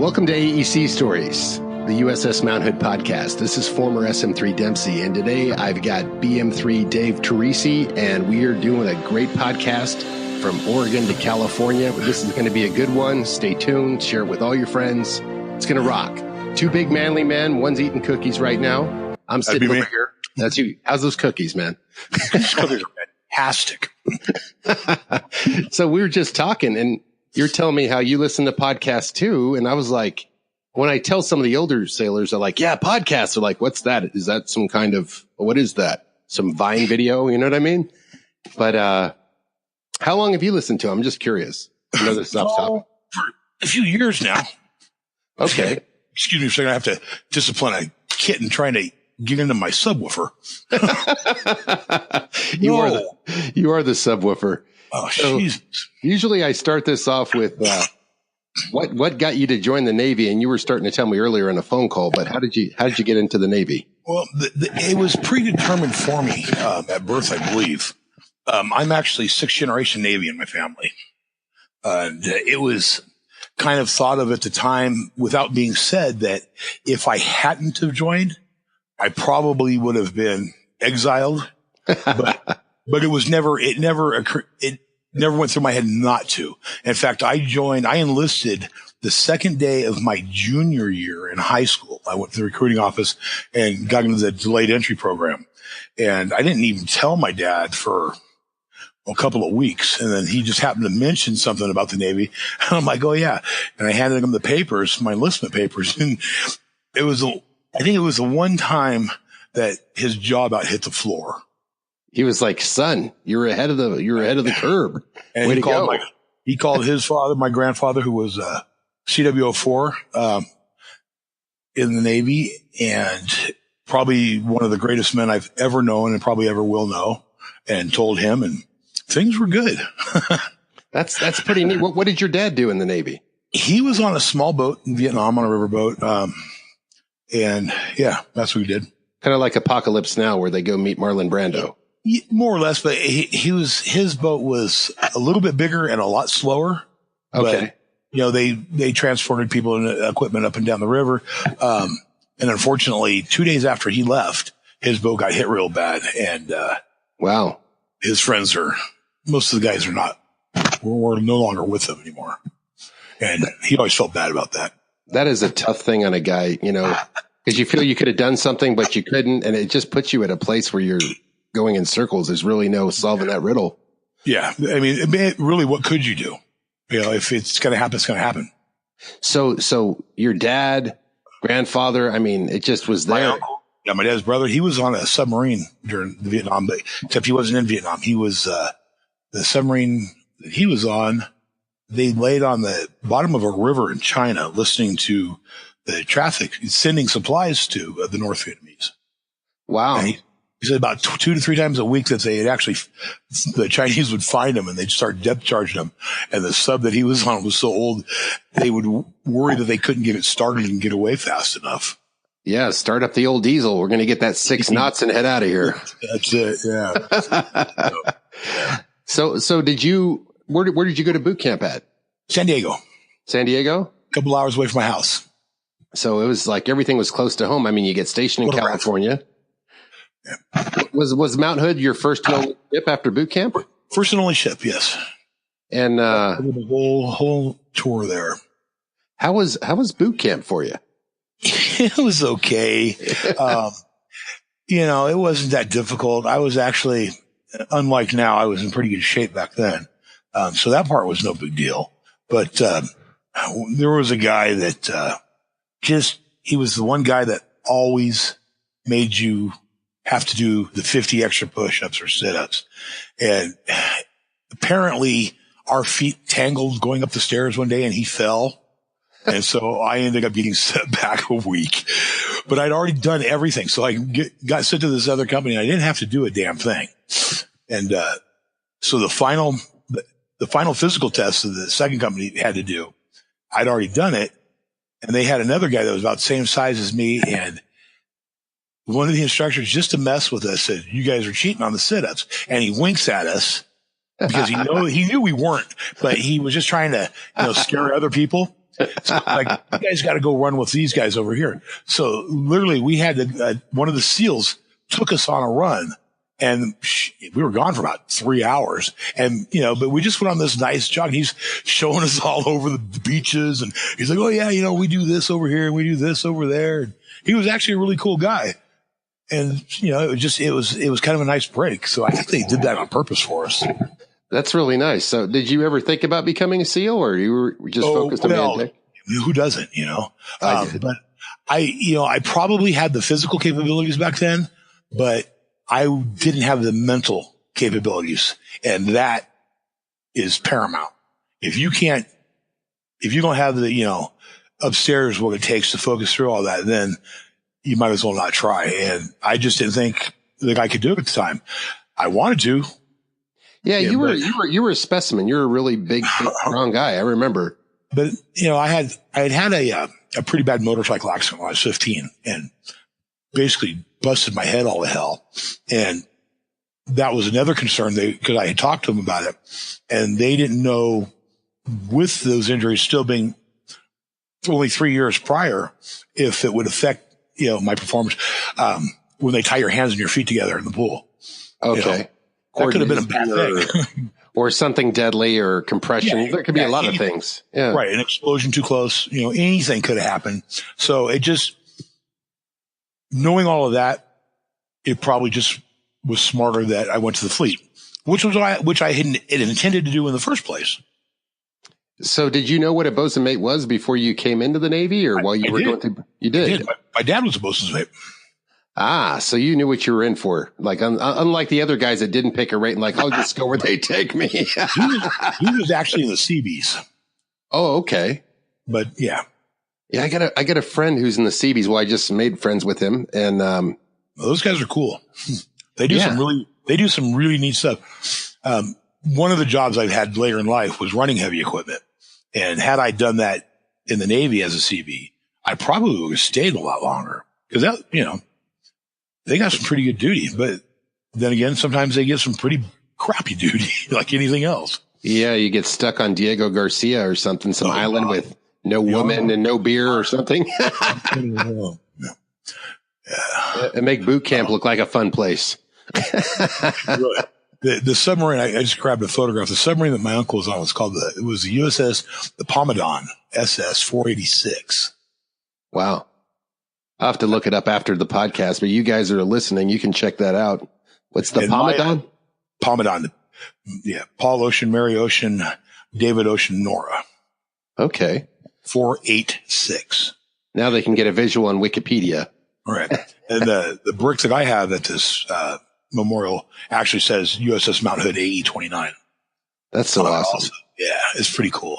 Welcome to AEC Stories, the USS Mount Hood podcast. This is former SM3 Dempsey, and today I've got BM3 Dave Teresi, and we are doing a great podcast from Oregon to California. This is going to be a good one. Stay tuned. Share it with all your friends. It's going to rock. Two big manly men. One's eating cookies right now. I'm sitting over here. That's you. How's those cookies, man? These cookies are fantastic. So we were just talking, and you're telling me how you listen to podcasts too. And I was like, when I tell some of the older sailors, they're like, yeah, podcasts. They're like, what's that? Is that some kind of, what is that? Some Vine video? You know what I mean? But how long have you listened to them? I'm just curious. I know this is off topic. For a few years now. Okay. Excuse me, so I have to discipline a kitten trying to get into my subwoofer. You are the subwoofer. Oh, so Jesus. Usually I start this off with what got you to join the Navy, and you were starting to tell me earlier in a phone call, but how did you get into the Navy? Well, it was predetermined for me at birth, I believe. I'm actually sixth generation Navy in my family. It was kind of thought of at the time, without being said, that if I hadn't have joined, I probably would have been exiled. But it never went through my head not to. In fact, I enlisted the second day of my junior year in high school. I went to the recruiting office and got into the delayed entry program. And I didn't even tell my dad for a couple of weeks. And then he just happened to mention something about the Navy. And I'm like, oh yeah. And I handed him the papers, my enlistment papers. And I think it was the one time that his jaw about hit the floor. He was like, son, you're ahead of the curb. And way to go. He called his father, my grandfather, who was CWO4 in the Navy, and probably one of the greatest men I've ever known and probably ever will know, and told him, and things were good. That's pretty neat. What did your dad do in the Navy? He was on a small boat in Vietnam, on a riverboat. And yeah, that's what he did. Kind of like Apocalypse Now, where they go meet Marlon Brando. More or less, but his boat was a little bit bigger and a lot slower. Okay. But, they transported people and equipment up and down the river. And unfortunately, 2 days after he left, his boat got hit real bad. And, wow. His friends most of the guys we're no longer with him anymore. And he always felt bad about that. That is a tough thing on a guy, because you feel you could have done something, but you couldn't. And it just puts you at a place where you're going in circles. There's really no solving that riddle. Yeah. I mean, really, what could you do? If it's going to happen, it's going to happen. So your dad, grandfather, I mean, it just was there. My uncle, my dad's brother, he was on a submarine during the Vietnam, except he wasn't in Vietnam. He was, the submarine that he was on, they laid on the bottom of a river in China, listening to the traffic, sending supplies to the North Vietnamese. Wow. And he said about 2 to 3 times a week that the Chinese would find him and they'd start depth charging him. And the sub that he was on was so old, they would worry that they couldn't get it started and get away fast enough. Yeah. Start up the old diesel. We're going to get that 6 knots and head out of here. That's it. Yeah. So where did you go to boot camp at? San Diego. San Diego? A couple hours away from my house. So it was like everything was close to home. I mean, you get stationed in California. Yeah. Was Mount Hood your first ship after boot camp? First and only ship, yes. And the whole tour there. How was boot camp for you? It was okay. It wasn't that difficult. I was actually, unlike now, I was in pretty good shape back then. So that part was no big deal. But there was a guy that he was the one guy that always made you have to do the 50 extra push-ups or sit-ups. And apparently our feet tangled going up the stairs one day and he fell. And so I ended up getting set back a week, but I'd already done everything. So I got sent to this other company and I didn't have to do a damn thing. And, so the final physical test that the second company had to do, I'd already done it. And they had another guy that was about the same size as me. And one of the instructors, just to mess with us, said, you guys are cheating on the sit-ups. And he winks at us because he knew we weren't, but he was just trying to, scare other people. So like, you guys got to go run with these guys over here. So literally we had one of the SEALs took us on a run, and we were gone for about 3 hours. And, but we just went on this nice jog. He's showing us all over the beaches, and he's like, oh yeah, we do this over here and we do this over there. And he was actually a really cool guy. And, it was kind of a nice break. So I think they did that on purpose for us. That's really nice. So did you ever think about becoming a SEAL, or you were just focused on Mantic? Who doesn't, but I probably had the physical capabilities back then, but I didn't have the mental capabilities. And that is paramount. If you don't have the, upstairs what it takes to focus through all that, then you might as well not try. And I just didn't think that I could do it at the time. I wanted to. Yeah, you were a specimen. You're a really big strong guy. I remember. But I had a pretty bad motorcycle accident when I was 15, and basically busted my head all to hell. And that was another concern because I had talked to them about it, and they didn't know, with those injuries still being only 3 years prior, if it would affect my performance when they tie your hands and your feet together in the pool. Okay. That could have been a bad thing. Or something deadly, or compression. Yeah, there could be a lot of things. Yeah. Right. An explosion too close. Anything could have happened. So it just, knowing all of that, it probably just was smarter that I went to the fleet, which I hadn't intended to do in the first place. So did you know what a bosun mate was before you came into the Navy, or while you were going through? You did. I did. My dad was a bosun's mate. Ah, so you knew what you were in for. Like, unlike the other guys that didn't pick a rate and like, I'll just go where they take me. he was actually in the Seabees. Oh, okay. But yeah. Yeah, I got a friend who's in the Seabees. Well, I just made friends with him, and well, those guys are cool. They do some really neat stuff. One of the jobs I've had later in life was running heavy equipment. And had I done that in the Navy as a CB, I probably would have stayed a lot longer, because that, they got some pretty good duty, but then again, sometimes they get some pretty crappy duty, like anything else. Yeah, you get stuck on Diego Garcia or something, some island with no woman and no beer or something. Yeah. And make boot camp look like a fun place. Really. The submarine, I just grabbed a photograph. The submarine that my uncle was on was called it was the USS, the Pomadon, SS 486. Wow. I'll have to look it up after the podcast, but you guys are listening. You can check that out. What's the Pomadon? Pomadon. Yeah. Paul Ocean, Mary Ocean, David Ocean, Nora. Okay. 486. Now they can get a visual on Wikipedia. All right. And the brick that I have at this, memorial actually says USS Mount Hood AE 29. That's so awesome. Yeah. It's pretty cool.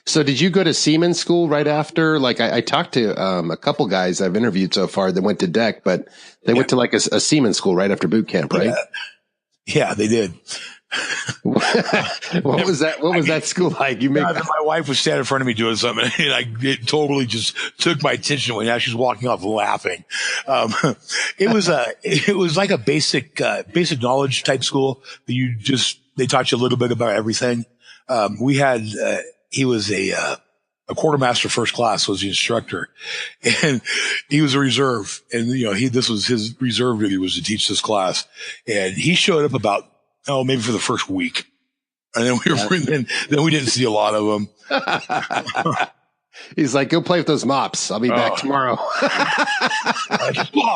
So did you go to seaman school right after? Like I talked to a couple guys I've interviewed so far that went to deck, but they went to like a seaman school right after boot camp, right? Yeah, they did. What was that? What was that school like? My wife was standing in front of me doing something, and it totally just took my attention away. Now she's walking off laughing. It was like a basic knowledge type school. They taught you a little bit about everything. We had, he was a quartermaster first class was the instructor, and he was a reserve. And, this was his reserve duty was to teach this class. And he showed up about, maybe for the first week. And then then we didn't see a lot of them. He's like, go play with those mops. I'll be back tomorrow.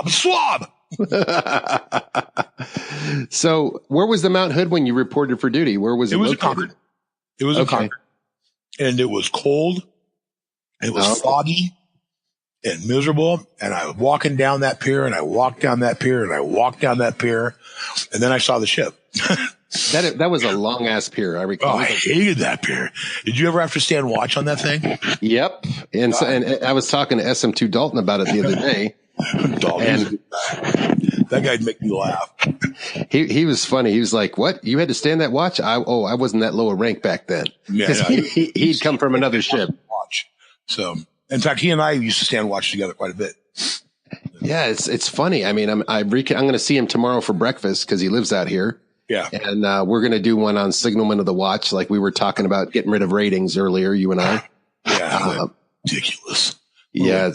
Swab. So where was the Mount Hood when you reported for duty? Where was it? It was located? It was in Concord. And it was cold. It was foggy and miserable. And I was walking down that pier, and I walked down that pier, and I walked down that pier. And then I saw the ship. That was a long ass pier. I recall. I hated that pier. Did you ever have to stand watch on that thing? Yep. And I was talking to SM2 Dalton about it the other day. Dalton, that guy'd make me laugh. He was funny. He was like, "What? You had to stand that watch?" I wasn't that low a rank back then. Yeah, he'd come from another ship. Watch. So, in fact, he and I used to stand watch together quite a bit. Yeah, it's funny. I mean, I'm going to see him tomorrow for breakfast because he lives out here. Yeah, and we're going to do one on Signalman of the Watch, like we were talking about getting rid of ratings earlier, you and I. Yeah. Ridiculous. Yeah.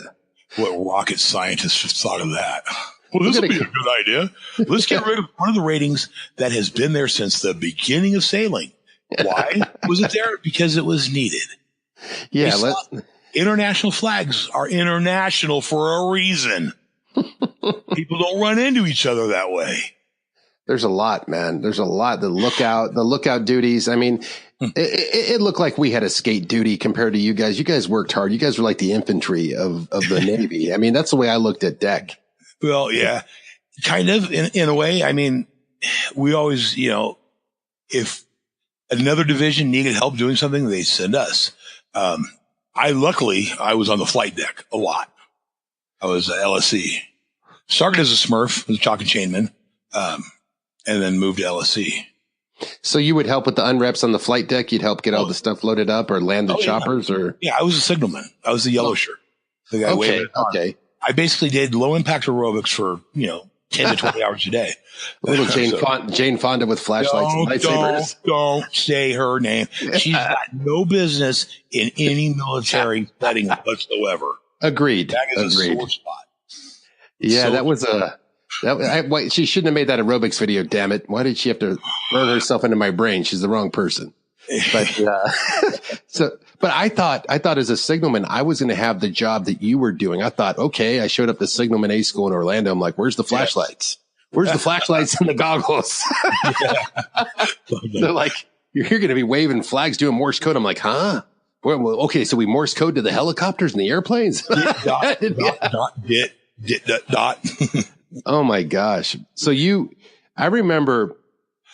What rocket scientists have thought of that? Well, this would be a good idea. Let's get rid of one of the ratings that has been there since the beginning of sailing. Why was it there? Because it was needed. Yeah. International flags are international for a reason. People don't run into each other that way. There's a lot, man. There's a lot. The lookout duties. I mean, it looked like we had a skate duty compared to you guys. You guys worked hard. You guys were like the infantry of the Navy. I mean, that's the way I looked at deck. Well, yeah, kind of in a way. I mean, we always, if another division needed help doing something, they'd send us. I was on the flight deck a lot. I was at LSE. Started as a Smurf, as a chalk and chainman, and then moved to LSE. So you would help with the unreps on the flight deck? You'd help get all the stuff loaded up or land the choppers? Yeah. Or yeah, I was a signalman. I was the yellow shirt. The guy waving. Okay. I basically did low impact aerobics for 10 to 20 hours a day. Little Jane Fonda with flashlights and lightsabers. Don't say her name. She's got no business in any military setting whatsoever. Agreed. That is a sore spot. Yeah, she shouldn't have made that aerobics video. Damn it! Why did she have to burn herself into my brain? She's the wrong person. But but I thought as a signalman, I was going to have the job that you were doing. I thought, okay, I showed up to Signalman A school in Orlando. I'm like, where's the flashlights? Where's the flashlights and the goggles? They're like, you're going to be waving flags doing Morse code. I'm like, huh? Well, okay, so we Morse code to the helicopters and the airplanes. Dot. Oh my gosh. So I remember,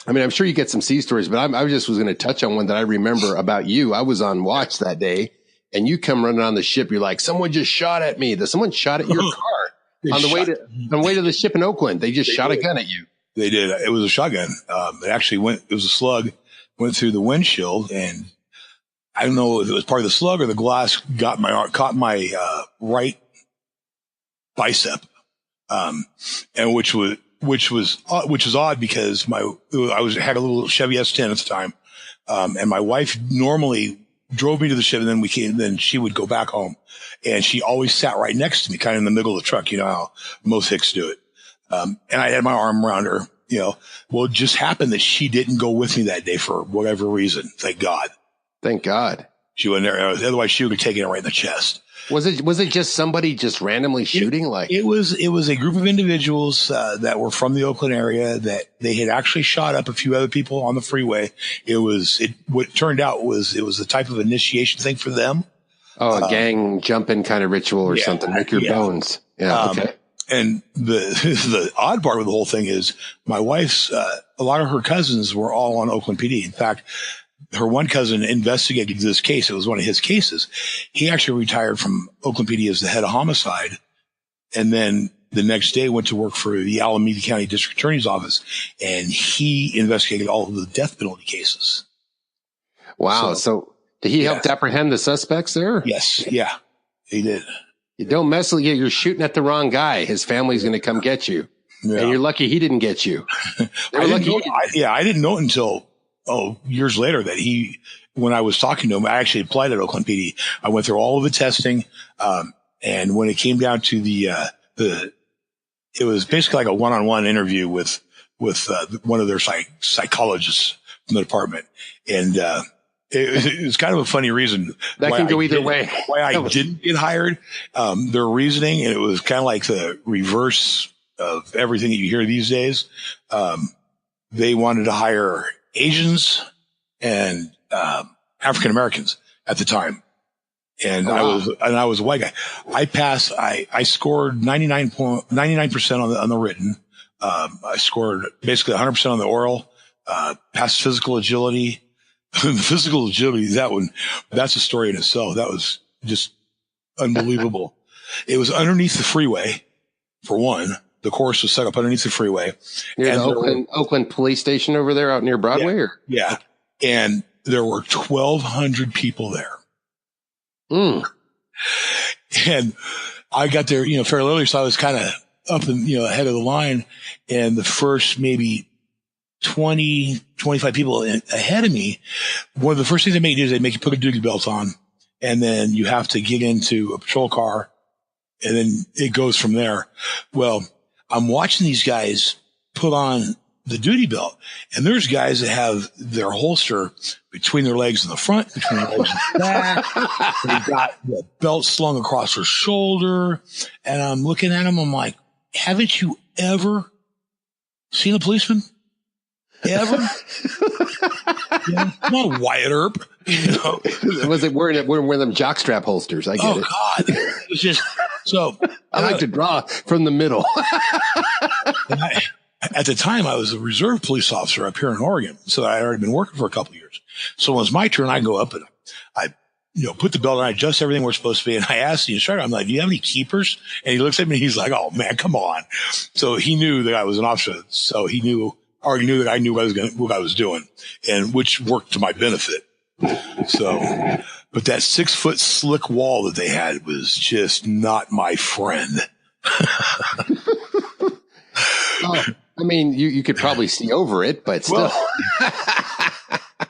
I mean, I'm sure you get some sea stories, but I just was going to touch on one that I remember about you. I was on watch that day and you come running on the ship. You're like, someone just shot at me. Someone shot at your car on the way to the ship in Oakland. They just shot a gun at you. They did. It was a shotgun. It was a slug, went through the windshield, and I don't know if it was part of the slug or the glass caught my right bicep. And which was odd because had a little Chevy S10 at the time. And my wife normally drove me to the ship, and then she would go back home, and she always sat right next to me, kind of in the middle of the truck. You know how most Hicks do it. And I had my arm around her, well, it just happened that she didn't go with me that day for whatever reason. Thank God. Thank God. She wasn't there. Otherwise she would have taken it right in the chest. Was it just somebody just randomly shooting? It was a group of individuals that were from the Oakland area that they had actually shot up a few other people on the freeway. What turned out was it was a type of initiation thing for them. Oh, a gang jumping kind of ritual or something. Make your bones. Yeah. Okay. And the odd part of the whole thing is my wife's a lot of her cousins were all on Oakland PD. In fact, her one cousin investigated this case. It was one of his cases. He actually retired from Oakland PD as the head of homicide. And then the next day went to work for the Alameda County District Attorney's Office. And he investigated all of the death penalty cases. Wow. So did he help apprehend the suspects there? Yes. Yeah, he did. You don't mess with you. You're shooting at the wrong guy. His family's going to come get you. Yeah. And you're lucky he didn't get you. I didn't know it until years later that when I was talking to him, I actually applied at Oakland PD. I went through all of the testing. And when it came down to it was basically like a one-on-one interview with one of their psychologists from the department. And, it was kind of a funny reason. That can go either way. Why I didn't get hired. Their reasoning, and it was kind of like the reverse of everything that you hear these days. They wanted to hire Asians and African Americans at the time, and I was a white guy. I passed. I scored 99% on the written. I scored basically 100% on the oral. Passed physical agility. The physical agility, that's a story in itself. That was just unbelievable. It was underneath the freeway, for one. The course was set up underneath the freeway. Near the Oakland police station over there out near Broadway? Yeah. And there were 1,200 people there. And I got there, fairly early, so I was kind of up and, ahead of the line. And the first maybe 20, 25 people ahead of me, one of the first things they make you do is they make you put a duty belt on and then you have to get into a patrol car, and then it goes from there. Well, I'm watching these guys put on the duty belt, and there's guys that have their holster between their legs in the front, between their legs in the back. They got the belt slung across their shoulder, and I'm looking at them. I'm like, haven't you ever seen a policeman? Ever? Not Wyatt Earp. Was it wearing one of them jockstrap holsters? I get it. Oh God! It was just so. I like to draw from the middle. At the time, I was a reserve police officer up here in Oregon, so I had already been working for a couple of years. So when it's my turn, I go up and I put the belt on, I adjust everything where it's supposed to be, and I asked the instructor, I'm like, "Do you have any keepers?" And he looks at me, and he's like, "Oh man, come on!" So he knew that I was an officer, so he already knew that I knew what I was doing, and which worked to my benefit. So, but that 6-foot slick wall that they had was just not my friend. Oh, I mean, you could probably see over it, but still. Well,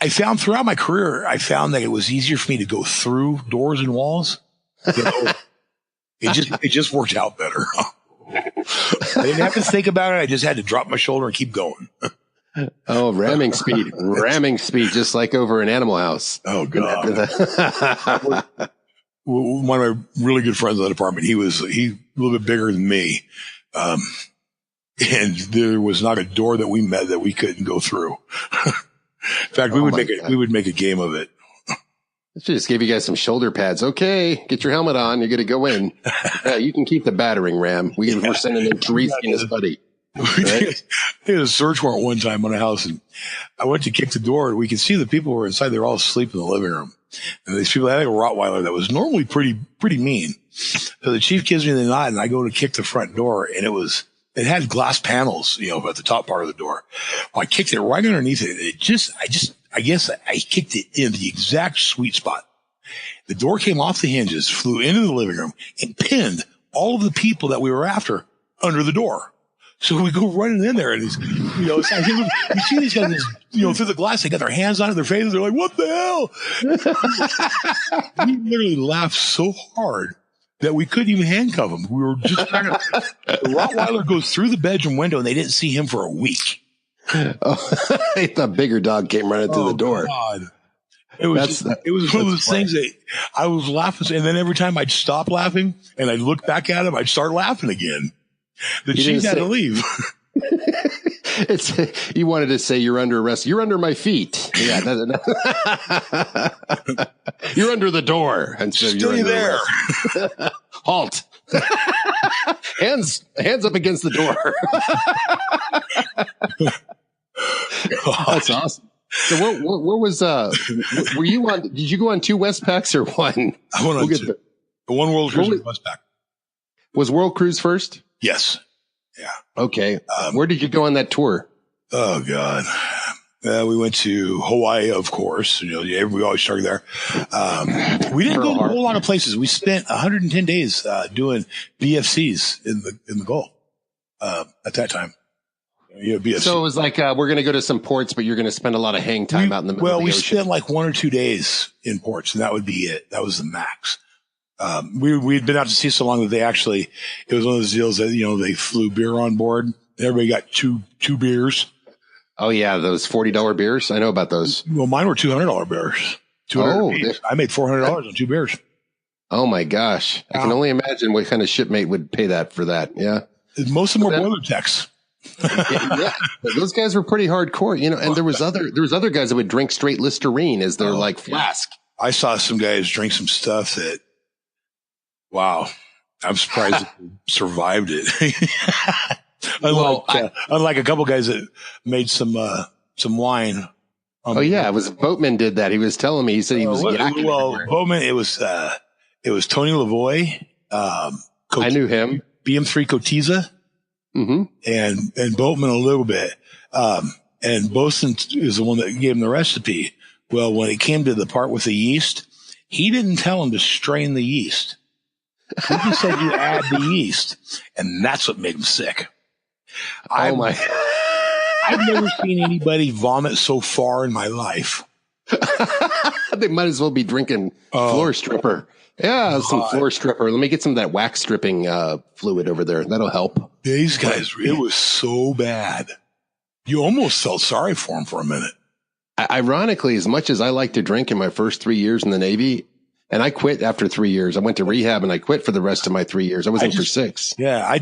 I found throughout my career, that it was easier for me to go through doors and walls. It just worked out better. I didn't have to think about it. I just had to drop my shoulder and keep going. Oh, ramming speed, just like over in Animal House. Oh God. One of my really good friends in the department, he was a little bit bigger than me. And there was not a door that we met that we couldn't go through. In fact, we would make a game of it. I should just give you guys some shoulder pads. Okay, get your helmet on. You're going to go in. You can keep the battering ram. We're sending in Teresi and his buddy. Right? They had a search warrant one time on a house, and I went to kick the door, and we could see the people were inside. They were all asleep in the living room. And these people had like a Rottweiler that was normally pretty mean. So the chief gives me the nod, and I go to kick the front door, and it had glass panels, at the top part of the door. Well, I kicked it right underneath it. I guess I kicked it in the exact sweet spot. The door came off the hinges, flew into the living room, and pinned all of the people that we were after under the door. So we go running in there, and it's, you see these guys, through the glass, they got their hands on it, their faces, they're like, "What the hell?" We literally laughed so hard that we couldn't even handcuff him. We were just trying to. The Rottweiler goes through the bedroom window, and they didn't see him for a week. Oh, the bigger dog came running through the door. God. It was one of those things that I was laughing, and then every time I'd stop laughing and I'd look back at him, I'd start laughing again. The chief had to leave. You wanted to say you're under arrest. You're under my feet. Yeah, you're under the door. And so stay there. Halt. Hands up against the door. That's awesome. So where was were you on? Did you go on 2 Westpacks or one? I went on 2. The one World Cruise and Westpac. Was World Cruise first? Yes. Yeah. Okay. Where did you go on that tour? Oh God. We went to Hawaii, of course. We always started there. We didn't go to a whole lot of places. We spent 110 days doing BFCs in the Gulf at that time. BFC. So it was like we're going to go to some ports, but you're going to spend a lot of hang time out in the middle of the ocean. Well, we spent like 1 or 2 days in ports, and that would be it. That was the max. We'd been out to sea so long that it was one of those deals that, they flew beer on board. Everybody got two beers. Oh yeah. Those $40 beers. I know about those. Well, mine were $200 beers. I made $400 on 2 beers. Oh my gosh. I can only imagine what kind of shipmate would pay that for that. Yeah. Most of them were boiler techs. Yeah. Those guys were pretty hardcore, and there was other guys that would drink straight Listerine as their flask. I saw some guys drink some stuff that, wow, I'm surprised that they survived it. Unlike a couple guys that made some wine. It was Boatman did that. He was telling me, he said he was yakking. Well, Boatman, it was Tony Lavoie. I knew him. BM3 Cotiza. Mm-hmm. And Boatman a little bit. And Boson is the one that gave him the recipe. Well, when it came to the part with the yeast, he didn't tell him to strain the yeast. He just said you add the yeast, and that's what made him sick. I've never seen anybody vomit so far in my life. They might as well be drinking floor stripper. Yeah, some floor stripper. Let me get some of that wax stripping fluid over there. That'll help. These guys, it was so bad. You almost felt sorry for them for a minute. Ironically, as much as I like to drink in my first 3 years in the Navy, and I quit after 3 years. I went to rehab and I quit for the rest of my 3 years. I was in for 6. Yeah, I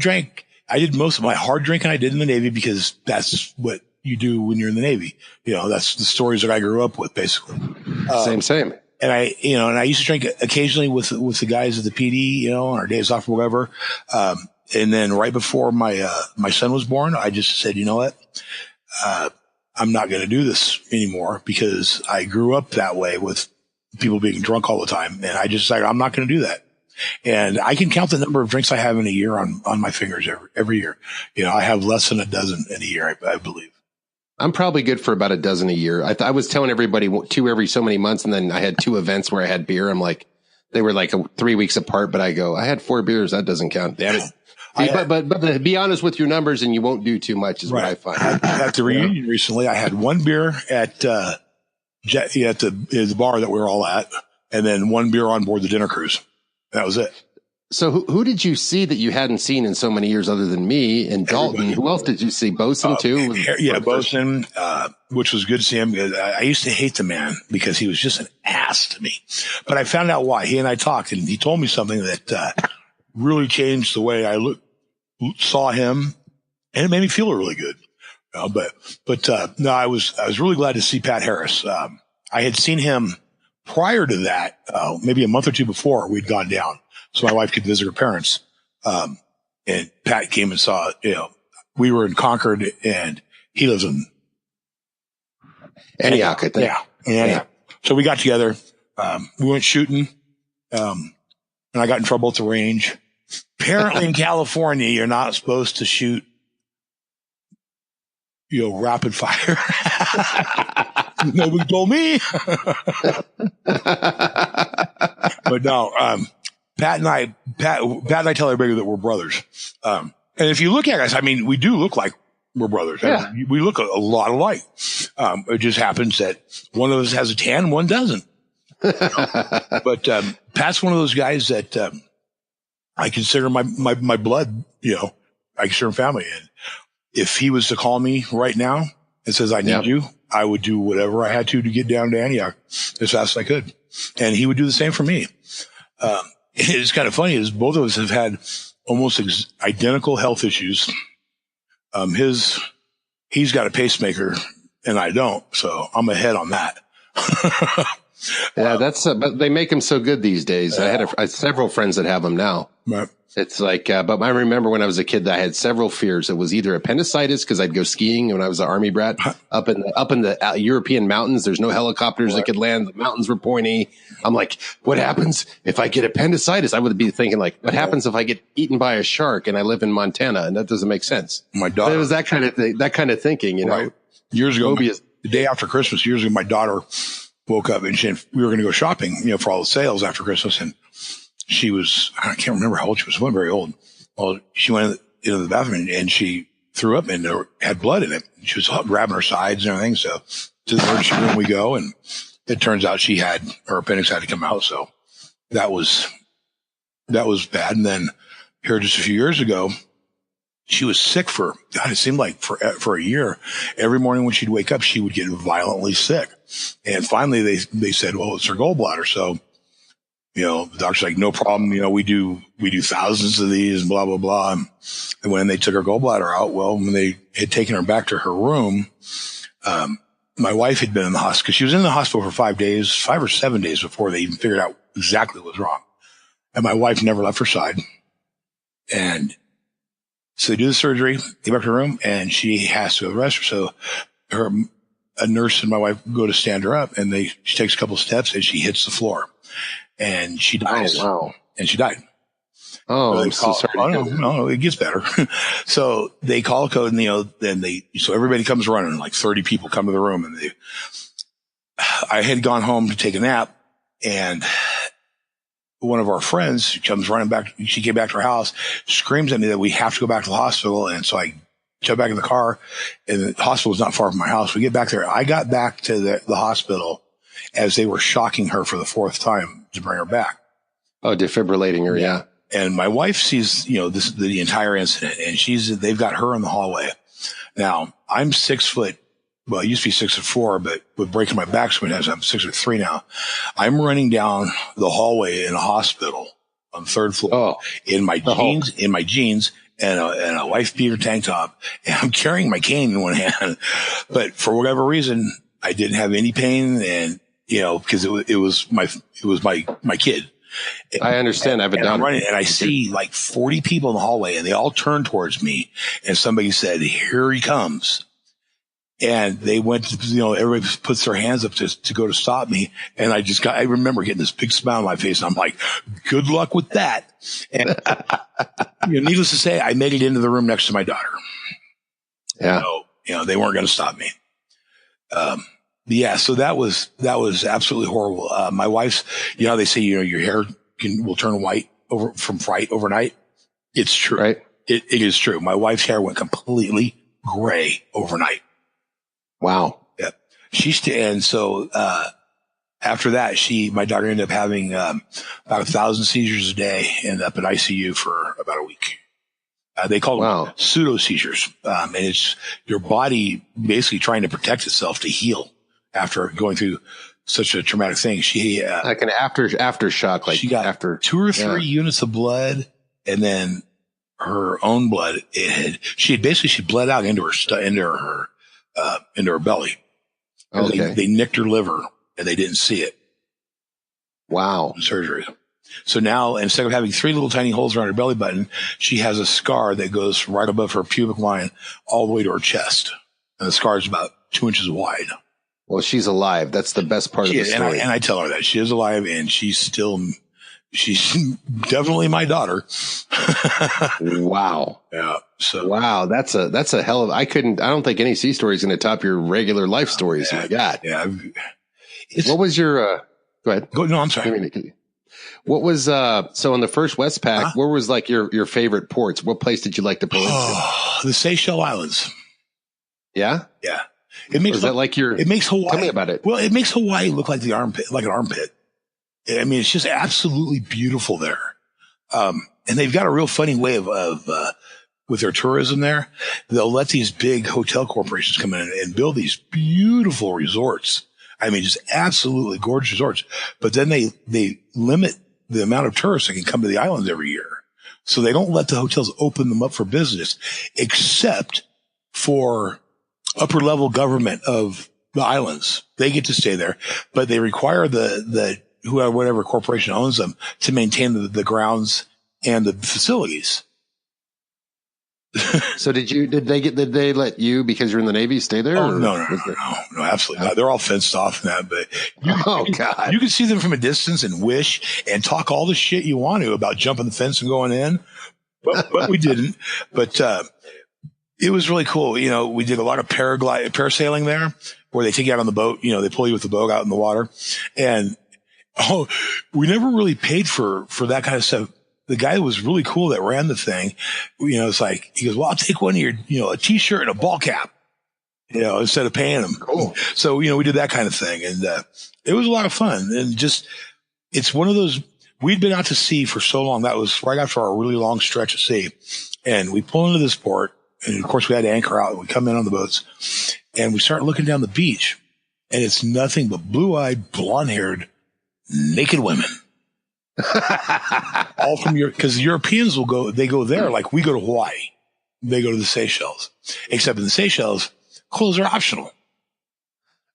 did most of my hard drinking I did in the Navy because that's what you do when you're in the Navy. You know, that's the stories that I grew up with, basically. Same. And I used to drink occasionally with the guys at the PD, you know, on our days off or whatever. And then right before my son was born, I just said, you know what? I'm not going to do this anymore because I grew up that way with people being drunk all the time. And I just decided I'm not going to do that. And I can count the number of drinks I have in a year on my fingers every year. You know, I have less than a dozen in a year, I believe. I'm probably good for about a dozen a year. I was telling everybody 2 every so many months. And then I had 2 events where I had beer. I'm like, they were like 3 weeks apart, but I go, I had 4 beers. That doesn't count. Damn it. But be honest with your numbers and you won't do too much is what I find. At the reunion recently, I had 1 beer at the bar that we were all at, and then 1 beer on board the dinner cruise. That was it. So who did you see that you hadn't seen in so many years other than me and Dalton? Everybody. Who else did you see? Boatswain too? Yeah, Boatswain, which was good to see him. I used to hate the man because he was just an ass to me. But I found out why. He and I talked, and he told me something that really changed the way I saw him, and it made me feel really good. No, I was really glad to see Pat Harris. I had seen him prior to that, maybe a month or 2 before we'd gone down, so my wife could visit her parents. And Pat came and saw, you know, we were in Concord and he lives in Antioch, I think. Yeah. So we got together, we went shooting, and I got in trouble at the range. Apparently in California, you're not supposed to shoot, you know, rapid fire. Nobody told me. But no, Pat and I tell everybody that we're brothers. And if you look at us, I mean, we do look like we're brothers. Yeah. I mean, we look a lot alike. It just happens that one of us has a tan, one doesn't. But Pat's one of those guys that I consider my blood, you know, I consider him family. And if he was to call me right now and says, I need you, I would do whatever I had to get down to Antioch as fast as I could. And he would do the same for me. It's kind of funny is both of us have had almost identical health issues. He's got a pacemaker and I don't. So I'm ahead on that. Yeah, but they make them so good these days. I had several friends that have them now. Right. It's like, but I remember when I was a kid, I had several fears. It was either appendicitis because I'd go skiing when I was an Army brat up in the European mountains. There's no helicopters that could land. The mountains were pointy. I'm like, what happens if I get appendicitis? I would be thinking like, what happens if I get eaten by a shark and I live in Montana? And that doesn't make sense. My daughter, it was that kind of thing, thinking, you know. Right. Years ago, the day after Christmas, my daughter woke up and we were going to go shopping, you know, for all the sales after Christmas. And she was, I can't remember how old she was. She wasn't very old. Well, she went into the bathroom and she threw up and had blood in it. She was grabbing her sides and everything. So to the emergency room we go, and it turns out her appendix had to come out. So that was bad. And then here just a few years ago, she was sick it seemed like for a year. Every morning when she'd wake up, she would get violently sick. And finally they said, well, it's her gallbladder. So, you know, the doctor's like, no problem. You know, we do thousands of these and blah, blah, blah. And when they took her gallbladder out, well, when they had taken her back to her room, my wife had been in the hospital because she was in the hospital for 5 or 7 days before they even figured out exactly what was wrong. And my wife never left her side. And so they do the surgery, get back to her room, and she has to arrest her. So a nurse and my wife go to stand her up, and she takes a couple of steps and she hits the floor. And she dies. Oh, wow. And she died. Oh, I'm so sorry. No, it gets better. So they call a code and, you know, so everybody comes running, like 30 people come to the room, and I had gone home to take a nap, and one of our friends comes running back. She came back to her house, screams at me that we have to go back to the hospital. And so I jump back in the car, and the hospital is not far from my house. We get back there. I got back to the hospital, as they were shocking her for the fourth time to bring her back. Oh, defibrillating her. Yeah. And my wife sees, the entire incident, and they've got her in the hallway. Now, I'm 6 foot. Well, I used to be 6'4", but with breaking my back so many times, I'm 6'3" now. I'm running down the hallway in a hospital on the third floor in my jeans and a wife beater tank top. And I'm carrying my cane in one hand, but for whatever reason, I didn't have any pain. And, because it was my kid. I understand. I have a daughter. I'm running, and I see like 40 people in the hallway, and they all turn towards me. And somebody said, "Here he comes." And they went to, everybody puts their hands up to go to stop me. And I remember getting this big smile on my face. And I'm like, good luck with that. And needless to say, I made it into the room next to my daughter. Yeah. So, they weren't going to stop me. So that was absolutely horrible. My wife's, they say, your hair will turn white from fright overnight. It's true. Right. It is true. My wife's hair went completely gray overnight. Wow. Yeah. And so, after that, my daughter ended up having, about 1,000 seizures a day, ended up in ICU for about a week. They call them pseudo seizures. And it's your body basically trying to protect itself to heal after going through such a traumatic thing. She, like an aftershock, like she got 2 or 3 units of blood, and then her own blood. She bled out into her belly. Okay. They nicked her liver and they didn't see it. Wow. In surgery. So now, instead of having 3 little tiny holes around her belly button, she has a scar that goes right above her pubic line all the way to her chest. And the scar is about 2 inches wide. Well, she's alive. That's the best part of the story. And I tell her that she is alive, and she's definitely my daughter. Wow. Yeah. So wow, that's a hell of. I don't think any sea story is going to top your regular life stories. Yeah, my God. Yeah. What was your? Go ahead. No, I'm sorry. What was so on the first Westpac? Where was like your favorite ports? What place did you like to pull into? The Seychelles Islands. Yeah. Yeah. It makes Hawaii. Tell me about it. Well, it makes Hawaii look like an armpit. I mean, it's just absolutely beautiful there. And they've got a real funny way of with their tourism there. They'll let these big hotel corporations come in and build these beautiful resorts. I mean, just absolutely gorgeous resorts. But then they limit the amount of tourists that can come to the islands every year. So they don't let the hotels open them up for business, except for upper level government of the islands. They get to stay there, but they require whatever corporation owns them to maintain the grounds and the facilities. So did they let you, because you're in the Navy, stay there? Oh, no, absolutely not. They're all fenced off and that, but God, you can see them from a distance and wish and talk all the shit you want to about jumping the fence and going in, but we didn't. But, it was really cool. We did a lot of parasailing there, where they take you out on the boat. They pull you with the boat out in the water, and we never really paid for that kind of stuff. The guy was really cool that ran the thing. It's like, he goes, "Well, I'll take one of your, a t-shirt and a ball cap, instead of paying him." Cool. So, we did that kind of thing, and it was a lot of fun. And it's one of those, we'd been out to sea for so long. That was right after our really long stretch of sea, and we pull into this port. And of course we had to anchor out, and we come in on the boats, and we start looking down the beach, and it's nothing but blue-eyed, blonde-haired, naked women. All from because the Europeans they go there like we go to Hawaii. They go to the Seychelles, except in the Seychelles, clothes are optional.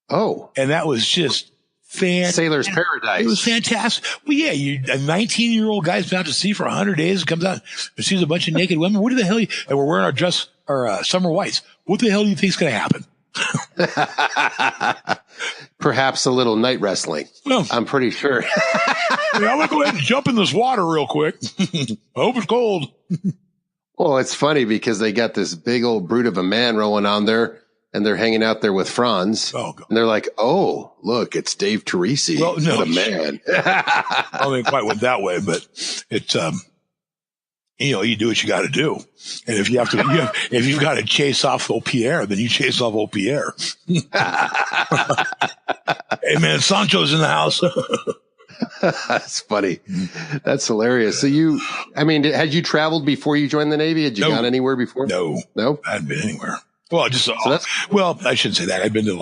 Oh. And that was just fantastic. Sailor's paradise. It was fantastic. Well, yeah, a 19-year-old guy's been out to sea for 100 days, comes out and sees a bunch of naked women. What the hell? And we're wearing our summer whites. What the hell do you think is going to happen? Perhaps a little night wrestling. Well, I'm pretty sure. I'm going to go ahead and jump in this water real quick. I hope it's cold. Well, it's funny because they got this big old brute of a man rolling on there, and they're hanging out there with Franz. Oh, God. And they're like, "Oh, look, it's Dave Teresi." Well, no, what a man. I didn't quite went that way, but it's, you do what you got to do. And if if you've got to chase off old Pierre, then you chase off old Pierre. Hey man, Sancho's in the house. That's funny. That's hilarious. So had you traveled before you joined the Navy? Had you gone anywhere before? No, I hadn't been anywhere. Well, I shouldn't say that. I'd been to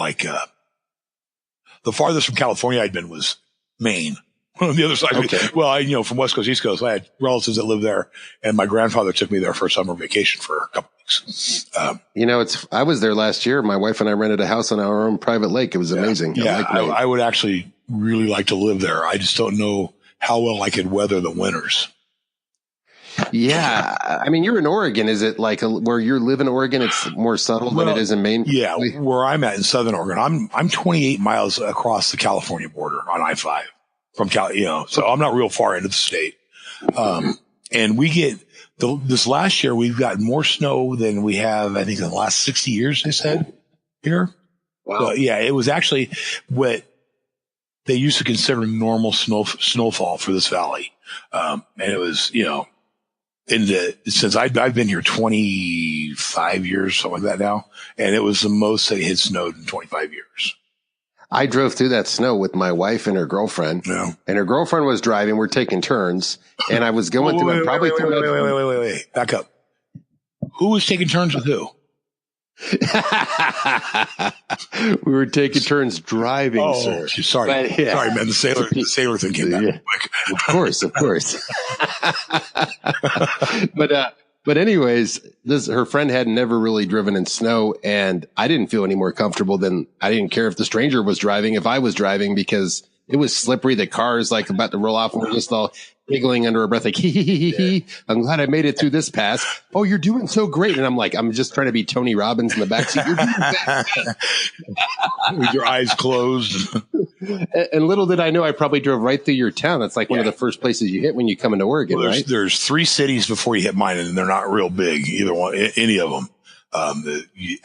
the farthest from California I'd been was Maine. On the other side. Okay. Well, from West Coast, East Coast, I had relatives that lived there, and my grandfather took me there for a summer vacation for a couple weeks. I was there last year. My wife and I rented a house on our own private lake. It was amazing. Yeah, I would actually really like to live there. I just don't know how well I could weather the winters. Yeah. I mean, you're in Oregon. Is it like where you live in Oregon? It's more subtle than it is in Maine? Yeah. Where I'm at in Southern Oregon, I'm 28 miles across the California border on I-5 from so I'm not real far into the state. And we get this last year, we've got more snow than we have, I think, in the last 60 years, they said here. Wow. So, yeah, it was actually what they used to consider normal snowfall for this valley. And it was, since I've been here 25 years, something like that now, and it was the most that it had snowed in 25 years. I drove through that snow with my wife and her girlfriend, and her girlfriend was driving. We're taking turns, and I was going through it. Wait, back up. Who was taking turns with who? We were taking turns driving, sir. Sorry, man. The sailor thing came back quick. Of course. But anyways, her friend had never really driven in snow, and I didn't feel any more comfortable than I didn't care if the stranger was driving, if I was driving, because it was slippery. The car is like about to roll off, and we're just all giggling under our breath, like, hee. I'm glad I made it through this pass. Oh, you're doing so great. And I'm like, I'm just trying to be Tony Robbins in the backseat. You're doing that. With your eyes closed. And little did I know, I probably drove right through your town. That's like one of the first places you hit when you come into Oregon, right? There's 3 cities before you hit mine, and they're not real big, either one, any of them.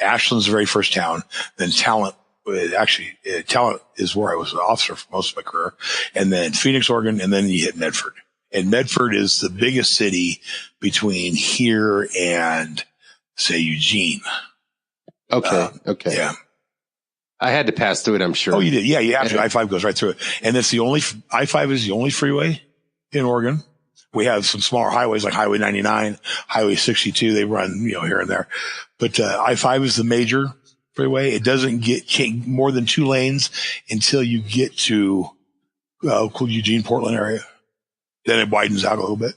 Ashland's the very first town, then Talent. Talent is where I was an officer for most of my career, and then Phoenix, Oregon, and then you hit Medford. And Medford is the biggest city between here and, say, Eugene. Okay. Yeah. I had to pass through it, I'm sure. Oh, you did? Yeah, you have to. I-5 goes right through it. And I-5 is the only freeway in Oregon. We have some smaller highways like Highway 99, Highway 62. They run, here and there. But I-5 is the major freeway. It doesn't get more than 2 lanes until you get to Eugene, Portland area. Then it widens out a little bit.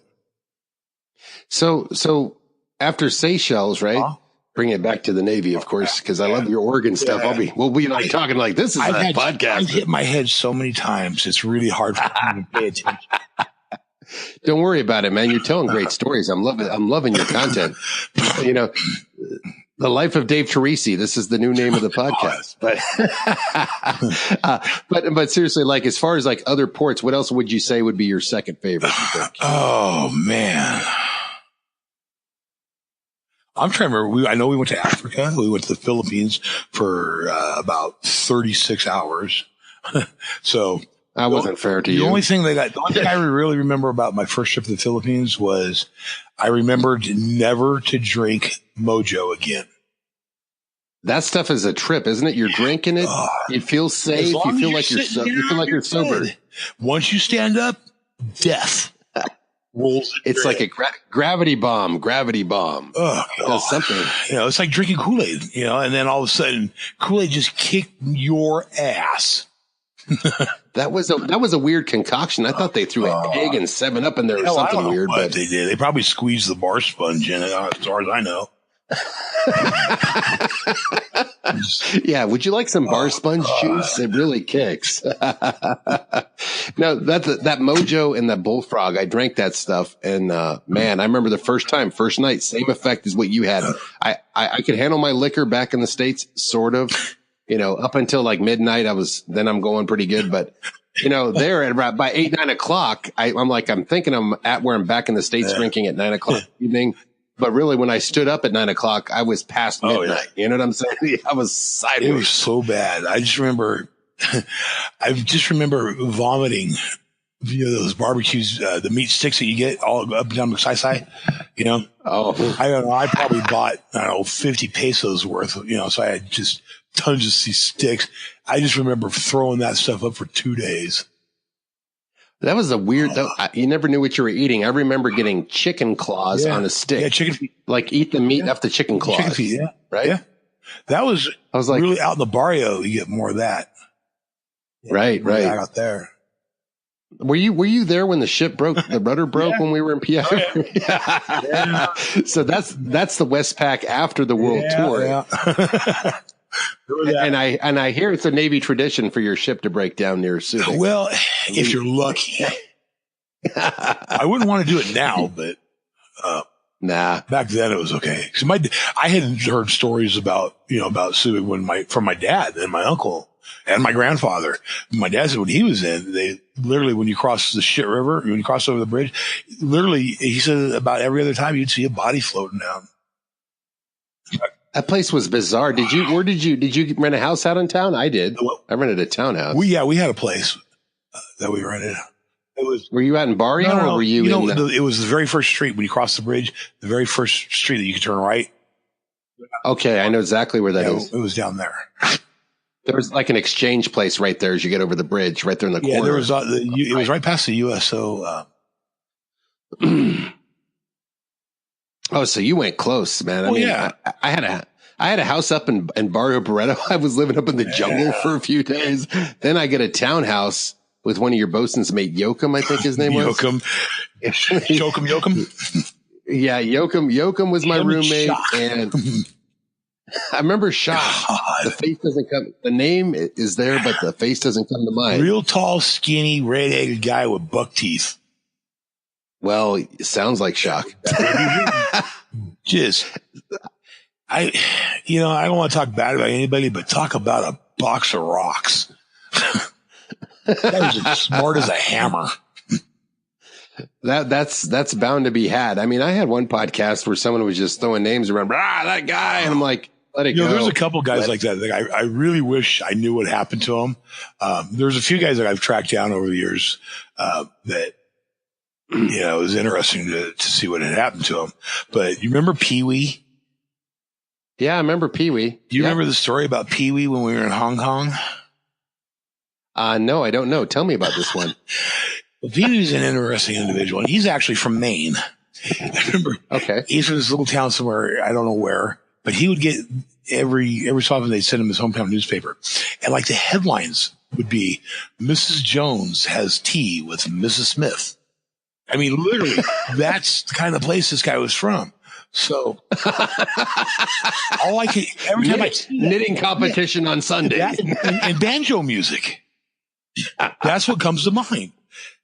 So after Seychelles, right? Bring it back to the Navy, of course, because I love your Oregon stuff. We'll be like talking like this is a podcast. I've hit my head so many times. It's really hard for me to pay attention. Don't worry about it, man. You're telling great stories. I'm loving your content. The Life of Dave Teresi. This is the new name of the podcast. But seriously, like as far as like other ports, what else would you say would be your second favorite? Oh man, I'm trying to remember. I know we went to Africa. We went to the Philippines for about 36 hours. So that wasn't fair to you. The only thing I really remember about my first trip to the Philippines was I remembered never to drink Mojo again. That stuff is a trip, isn't it? You're drinking it. You feel safe. You feel like you're sober. Once you stand up, death rolls. It's like a gravity bomb. Oh, does something. It's like drinking Kool-Aid, and then all of a sudden Kool-Aid just kicked your ass. That was a weird concoction. I thought they threw an egg and 7-Up in there or something weird. But they did. They probably squeezed the bar sponge in it, as far as I know. Yeah, would you like some bar sponge juice? It really kicks. No, that Mojo and that Bullfrog, I drank that stuff, and man, I remember the first night, same effect as what you had. I could handle my liquor back in the States, sort of. Up until like midnight, I'm going pretty good. But, there at about by 8, 9 o'clock, I'm thinking I'm at where I'm back in the States drinking at 9 o'clock evening. But really, when I stood up at 9 o'clock, I was past midnight. You know what I'm saying? I was sideways. It was so bad. I just remember vomiting. Those barbecues, the meat sticks that you get all up and down the side. Oh, I don't know. I probably bought 50 pesos worth. So I had just tons of these sticks. I just remember throwing that stuff up for 2 days. That was a weird, you never knew what you were eating. I remember getting chicken claws on a stick. Yeah, chicken feet. Like eat the meat off the chicken claws. Chicken feet, yeah. Right? Yeah. I was like, really out in the barrio, you get more of that. Yeah, right. Out there. Were you there when the ship broke, the rudder broke when we were in PI? Oh, yeah. So that's the Westpac after the world tour. Yeah. And I hear it's a Navy tradition for your ship to break down near Subic. Well, if you're lucky. I wouldn't want to do it now, but nah. Back then it was okay. I had heard stories about Subic from my dad and my uncle and my grandfather. My dad said when he was in, they literally, when you cross the shit river, when you cross over the bridge, literally, he said about every other time you'd see a body floating down. That place was bizarre. Did you rent a house out in town? I did. I rented a townhouse. We had a place that we rented. Were you out in Barrio or were you in it was the very first street when you cross the bridge, the very first street that you could turn right. Okay. I know exactly where that is. It was down there. There was like an exchange place right there as you get over the bridge, right there in the corner. There was, it was right past the USO. Oh, so you went close, man. I had a house up in Barrio Barreto. I was living up in the jungle for a few days. Then I get a townhouse with one of your bosun's mate, Yoakum, I think his name was. Yoakum. Yeah, Yoakum was my roommate. And I remember Shock. The face doesn't come. The name is there, but the face doesn't come to mind. Real tall, skinny, red-headed guy with buck teeth. Well, it sounds like Shock. I don't want to talk bad about anybody, but talk about a box of rocks. That was as smart as a hammer. That's bound to be had. I mean, I had one podcast where someone was just throwing names around, that guy. And I'm like, let it go. There's a couple guys like that. I really wish I knew what happened to them. There's a few guys that I've tracked down over the years, that, it was interesting to see what had happened to him. But you remember Pee Wee? Yeah, I remember Pee Wee. Do you remember the story about Pee Wee when we were in Hong Kong? No, I don't know. Tell me about this one. Well, Pee Wee's an interesting individual, and he's actually from Maine. I remember. Okay. He's from this little town somewhere, I don't know where, but he would get every so often they'd send him his hometown newspaper. And like the headlines would be, Mrs. Jones has tea with Mrs. Smith. I mean, literally, that's the kind of place this guy was from. So all I could, every time I see that, knitting competition on Sunday and banjo music, that's what comes to mind.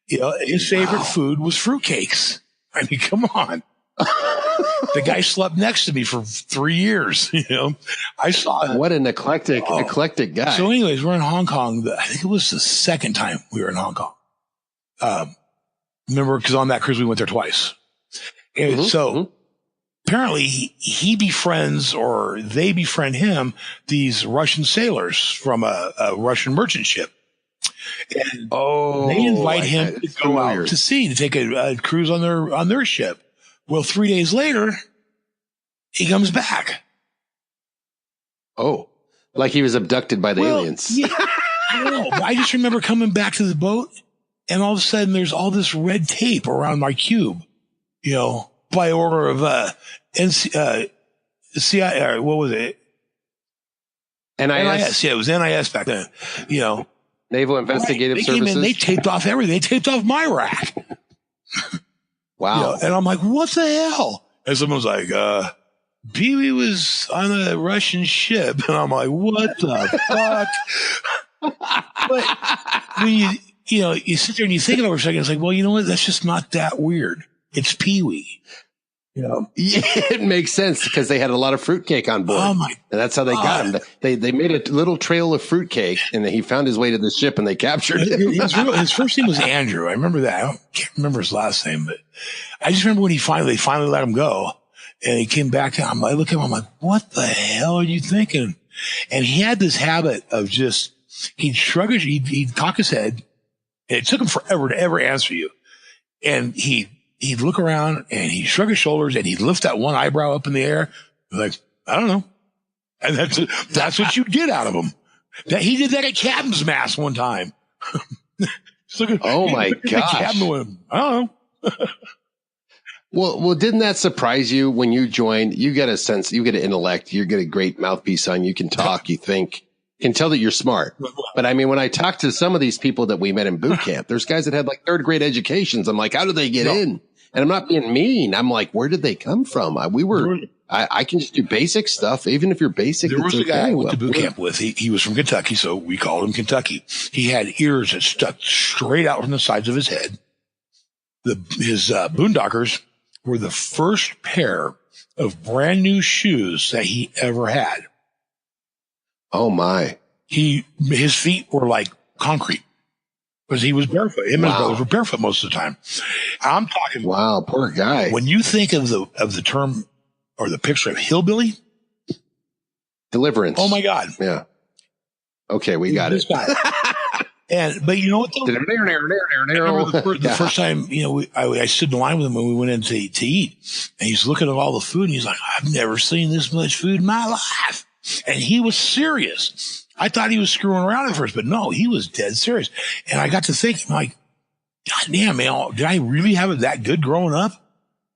His favorite food was fruitcakes. I mean, come on. The guy slept next to me for 3 years. I saw it. What an eclectic guy. So anyways, we're in Hong Kong. I think it was the second time we were in Hong Kong. Remember, because on that cruise, we went there twice. And apparently he befriends, or they befriend him, these Russian sailors from a Russian merchant ship. And they invite him to go out to sea, to take a cruise on their ship. Well, 3 days later, he comes back. Oh, like he was abducted by the aliens. Yeah, I just remember coming back to the boat, and all of a sudden there's all this red tape around my cube, by order of CIA, what was it? NIS. Yeah, it was NIS back then. Naval Investigative Services. Came in, they taped off everything. They taped off my rack. Wow. And I'm like, what the hell? And someone was like, Pee Wee was on a Russian ship. And I'm like, what the fuck? But when you sit there and you think about it for a second, it's like, well, you know what? That's just not that weird. It's Pee Wee. It makes sense because they had a lot of fruitcake on board. And that's how they got him. They made a little trail of fruitcake, and he found his way to the ship, and they captured him. His first name was Andrew. I remember that. I can't remember his last name, but I just remember when they finally let him go, and he came back. I look at him. I'm like, what the hell are you thinking? And he had this habit of just, he'd cock his head, and it took him forever to ever answer you. And he'd look around and he'd shrug his shoulders and he'd lift that one eyebrow up in the air. Like, I don't know. And that's what you'd get out of him. He did that at Captain's Mast one time. Oh my gosh. Captain with him. I don't know. Well, didn't that surprise you when you joined? You get a sense, you get an intellect, you get a great mouthpiece on, you can talk, you think, can tell that you're smart. But I mean, when I talk to some of these people that we met in boot camp, there's guys that had like third grade educations. I'm like, how did they get in? And I'm not being mean. I'm like, where did they come from? I can just do basic stuff. Even if you're basic, there was a guy I went to boot camp with. He was from Kentucky, so we called him Kentucky. He had ears that stuck straight out from the sides of his head. His boondockers were the first pair of brand new shoes that he ever had. Oh my. His feet were like concrete because he was barefoot. Him and his brothers were barefoot most of the time. I'm talking. Wow, poor guy. When you think of the term or the picture of hillbilly, Deliverance. Oh my God. Yeah. Okay, we got it. But you know what? Though? I remember the first time, I stood in line with him when we went in to eat, and he's looking at all the food, and he's like, "I've never seen this much food in my life." And he was serious. I thought he was screwing around at first, but no, he was dead serious. And I got to thinking, like, God damn, man, did I really have it that good growing up?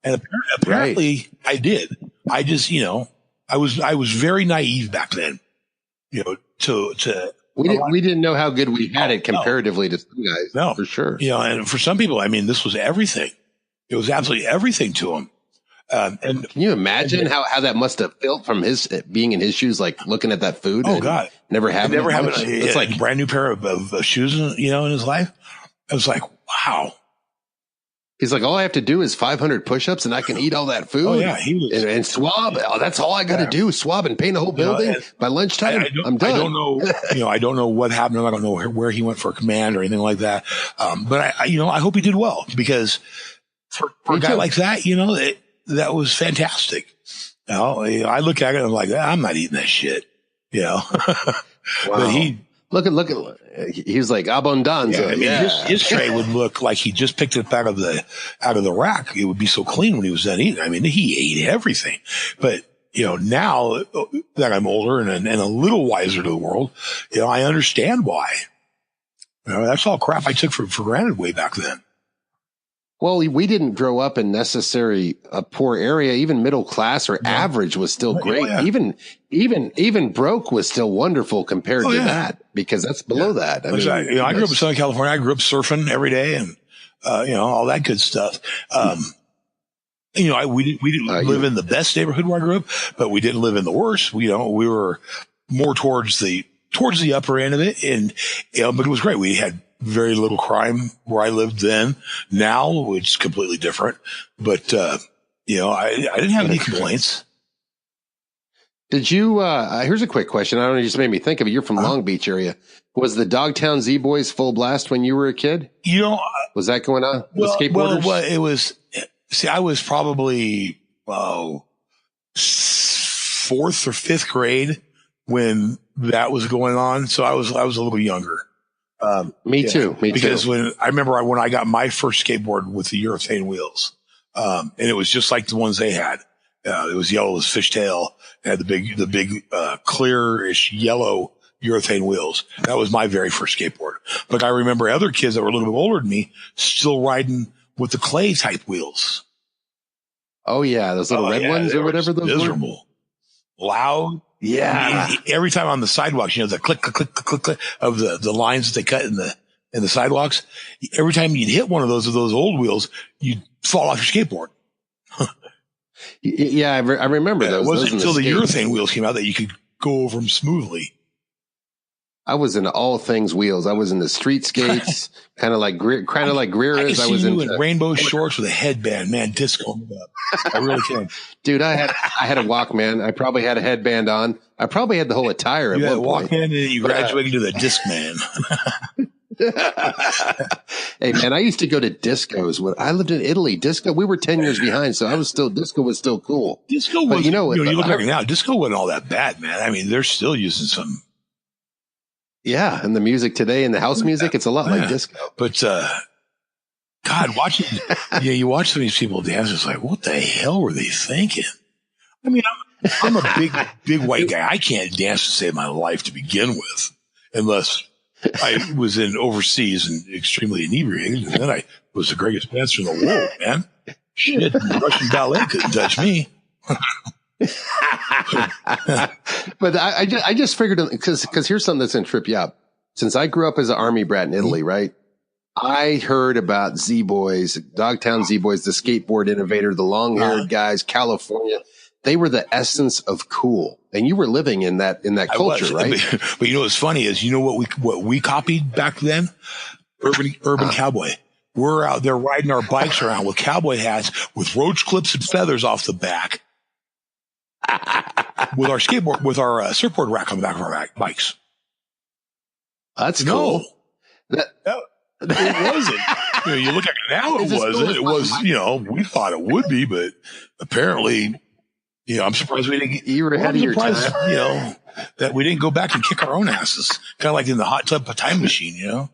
And apparently I did. I just, I was very naive back then, we didn't know how good we had it comparatively to some guys. No, for sure. And for some people, I mean, this was everything. It was absolutely everything to them. And can you imagine how that must have felt from his being in his shoes, like looking at that food? Oh God, never having it's like a brand new pair of shoes, in his life. I was like, wow. He's like, all I have to do is 500 push-ups and I can eat all that food. Oh yeah, he was, and swab. Oh, that's all I got to do. Swab and paint a whole building by lunchtime. I'm done. I don't know. I don't know what happened. I don't know where he went for command or anything like that. But I hope he did well, because for a guy like that, that was fantastic. I look at it and I'm like, I'm not eating that shit. Wow. But he. Look at, he was like abundanza. His tray would look like he just picked it out of the rack. It would be so clean when he was done eating. I mean, he ate everything. But, now that I'm older and a little wiser to the world, I understand why. That's all crap I took for granted way back then. Well, we didn't grow up in necessarily a poor area. Even middle class or average was still great. Yeah. Even broke was still wonderful compared to that, because that's below that. I mean, I grew up in Southern California. I grew up surfing every day and, all that good stuff. We didn't live in the best neighborhood where I grew up, but we didn't live in the worst. We were more towards the upper end of it. And, but it was great. We had very little crime where I lived then. Now it's completely different, but, I didn't have any complaints. Did you, here's a quick question. I don't know, you just made me think of it. You're from Long Beach area. Was the Dogtown Z-Boys full blast when you were a kid? Was that going on? Well, it was, I was probably, fourth or fifth grade when that was going on. So I was a little younger. Me too. Because when I got my first skateboard with the urethane wheels, and it was just like the ones they had. It was yellow as fishtail. It had the big, clearish yellow urethane wheels. That was my very first skateboard. But I remember other kids that were a little bit older than me still riding with the clay type wheels. Oh yeah. Those little red ones or whatever those miserable. Were. Loud. Yeah. Every time on the sidewalks, the click, click, click, click, click of the lines that they cut in the sidewalks. Every time you'd hit one of those old wheels, you'd fall off your skateboard. Yeah, I remember those. It wasn't until the urethane wheels came out that you could go over them smoothly. I was into all things wheels. I was into street skates, kind of like Greer's. I was into rainbow shorts with a headband, man, disco up. I really can. Dude, I had a Walkman. I probably had a headband on. I probably had the whole attire at one point. Walkman, and you graduated to the Discman. Hey man, I used to go to discos when I lived in Italy. Disco, we were 10 years behind, so disco was still cool. Disco was, you look back now, disco wasn't all that bad, man. I mean, they're still using some. Yeah, and the music today and the house music, it's a lot like disco. But God, watching, you watch some of these people dance, it's like, what the hell were they thinking? I mean, I'm a big white guy. I can't dance to save my life to begin with, unless I was in overseas and extremely inebriated, and then I was the greatest dancer in the world, man. Shit, Russian ballet couldn't touch me. But I just figured, because here's something that's going to trip you up. Since I grew up as an army brat in Italy, right? I heard about Z-Boys, Dogtown Z-Boys, the skateboard innovator, the long-haired guys, California. They were the essence of cool. And you were living in that culture, right? But you know what's funny is, you know what we copied back then? Urban cowboy. We're out there riding our bikes around with cowboy hats with roach clips and feathers off the back. With our surfboard rack on the back of our bikes. That's cool. No, it wasn't. You know, you look at it now, it wasn't. It was, you know, we thought it would be, but apparently, you know, I'm surprised we didn't. You were ahead of your time. You know, that we didn't go back and kick our own asses, kind of like in the hot tub time machine. You know.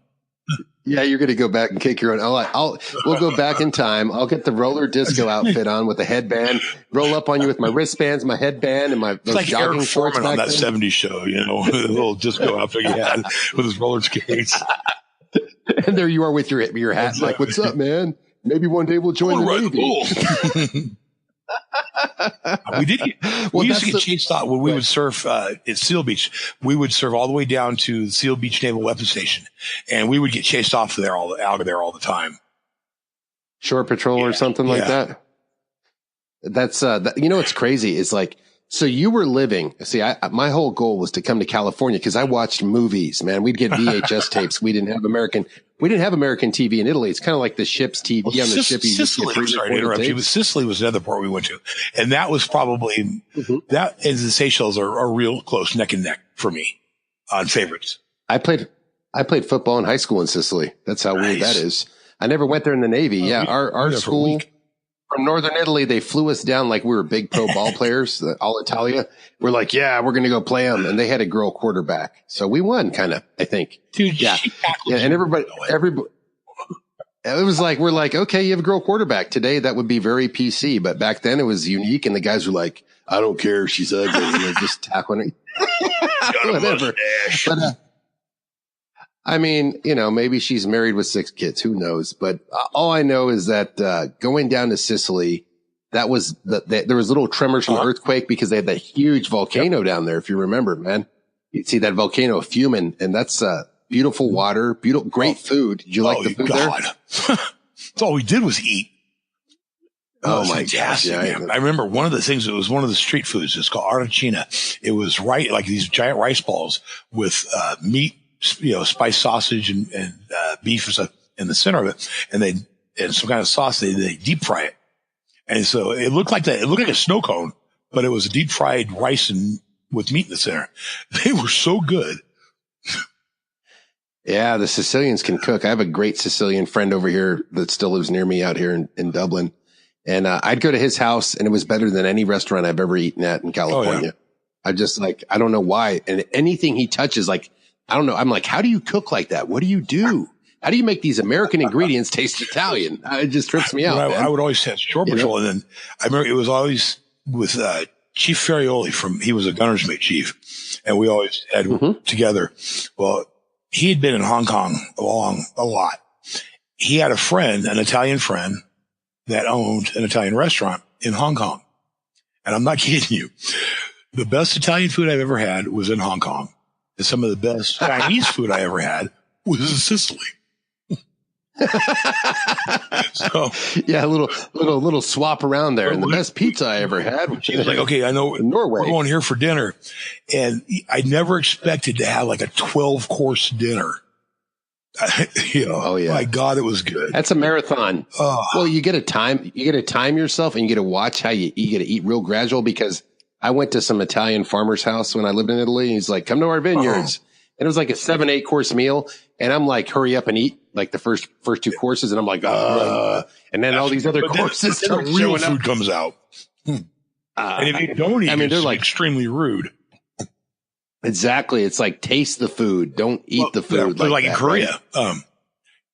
Yeah, you're going to go back and kick your own. We'll go back in time. I'll get the roller disco outfit on with a headband, roll up on you with my wristbands, my headband, and those like jogging Eric shorts Foreman on that then. 70s show, you know, the little disco outfit he had with his roller skates. And there you are with your hat. Exactly. Like, what's up, man? Maybe one day we'll join the Navy. We used to get chased off when we would surf at Seal Beach. We would surf all the way down to Seal Beach Naval Weapons Station, and we would get chased out of there all the time. Shore patrol or something like that. That's you know what's crazy is, like, so you were living. See, my whole goal was to come to California because I watched movies. Man, we'd get VHS tapes. We didn't have American TV in Italy. It's kind of like the ship's TV on the ship. Sicily, sorry to interrupt you, but Sicily was another part we went to, and that was probably that and the Seychelles are real close, neck and neck for me on favorites. I played football in high school in Sicily. That's how weird that is. I never went there in the Navy. Our school from northern Italy, they flew us down like we were big pro ball players. All Italia. We're like, yeah, we're going to go play them, and they had a girl quarterback, so we won, kind of. I think, dude. Yeah, and everybody. It was like, we're like, okay, you have a girl quarterback. Today, that would be very PC, but back then it was unique, and the guys were like, I don't care if she's ugly, just tackling her. Whatever. But, I mean, you know, maybe she's married with 6 kids. Who knows? But all I know is that going down to Sicily, that was there was little tremors from the earthquake because they had that huge volcano down there. If you remember, man, you'd see that volcano fuming, and that's beautiful water, great food. Did you like the food there? That's all we did was eat. Oh my gosh! Yeah, I remember one of the things. It was one of the street foods. It's called arrachina. It was like these giant rice balls with meat, you know, spiced sausage and beef or stuff in the center of it, and some kind of sauce. They deep fry it, and so it looked like that. It looked like a snow cone, but it was a deep fried rice and with meat in the center. They were so good. Yeah, the Sicilians can cook. I have a great Sicilian friend over here that still lives near me out here in Dublin, and I'd go to his house, and it was better than any restaurant I've ever eaten at in California. Oh, yeah. I just I don't know why, and anything he touches, like, I don't know. I'm like, how do you cook like that? What do you do? How do you make these American ingredients taste Italian? It just trips me out. I would always have shore patrol, and then I remember it was always with Chief Ferrioli he was a gunner's mate chief, and we always had together. Well, he had been in Hong Kong a lot. He had a friend, an Italian friend, that owned an Italian restaurant in Hong Kong, and I'm not kidding you. The best Italian food I've ever had was in Hong Kong. And some of the best Chinese food I ever had was in Sicily. So yeah, a little swap around there. And the best pizza I ever had was like, okay, I know Norway. We're going here for dinner, and I never expected to have like a 12-course dinner. You know, oh yeah, my God, it was good. That's a marathon. Well, you get to time yourself, and you get to watch how you get to eat real gradual, because I went to some Italian farmer's house when I lived in Italy. He's like, come to our vineyards. And it was like a 7-8 course meal. And I'm like, hurry up and eat like the first 2 courses. And I'm like, and then all these other courses start real food comes out. And if you don't eat, they're like extremely rude. Exactly. It's like, taste the food. Don't eat the food. Like in Korea, right?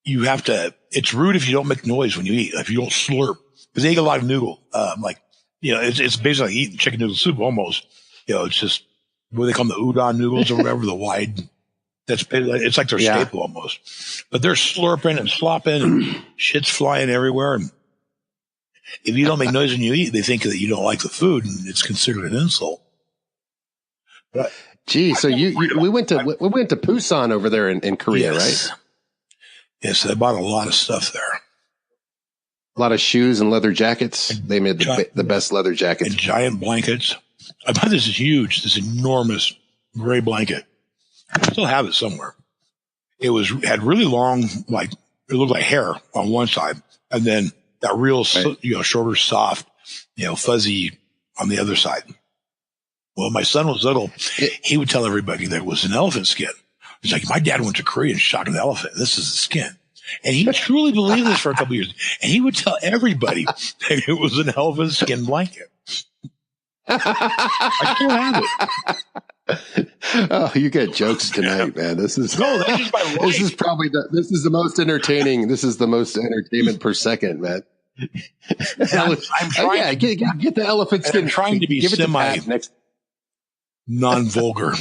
You have to, it's rude if you don't make noise when you eat, if you don't slurp, because they eat a lot of noodle, like it's basically like eating chicken noodle soup almost. It's just what they call them, the udon noodles or whatever, the wide. It's like their staple almost. But they're slurping and slopping and shit's flying everywhere. And if you don't make noise when you eat, they think that you don't like the food, and it's considered an insult. But Gee, so we went to Busan over there in Korea, right? Yes, I bought a lot of stuff there. A lot of shoes and leather jackets. They made the best leather jackets. And giant blankets. I bought this this enormous gray blanket. I still have it somewhere. It had really long, it looked like hair on one side, and then that real, shorter, soft, fuzzy on the other side. Well, my son was little. He would tell everybody that it was an elephant skin. He's like, my dad went to Korea and shot an elephant. This is the skin. And he truly believed this for a couple of years. And he would tell everybody that it was an elephant skin blanket. I still have it. Oh, you got jokes tonight, man. This is that's just my life. This is probably the most entertaining. This is the most entertainment per second, man. I'm trying. Get the elephant skin. I'm trying to be non-vulgar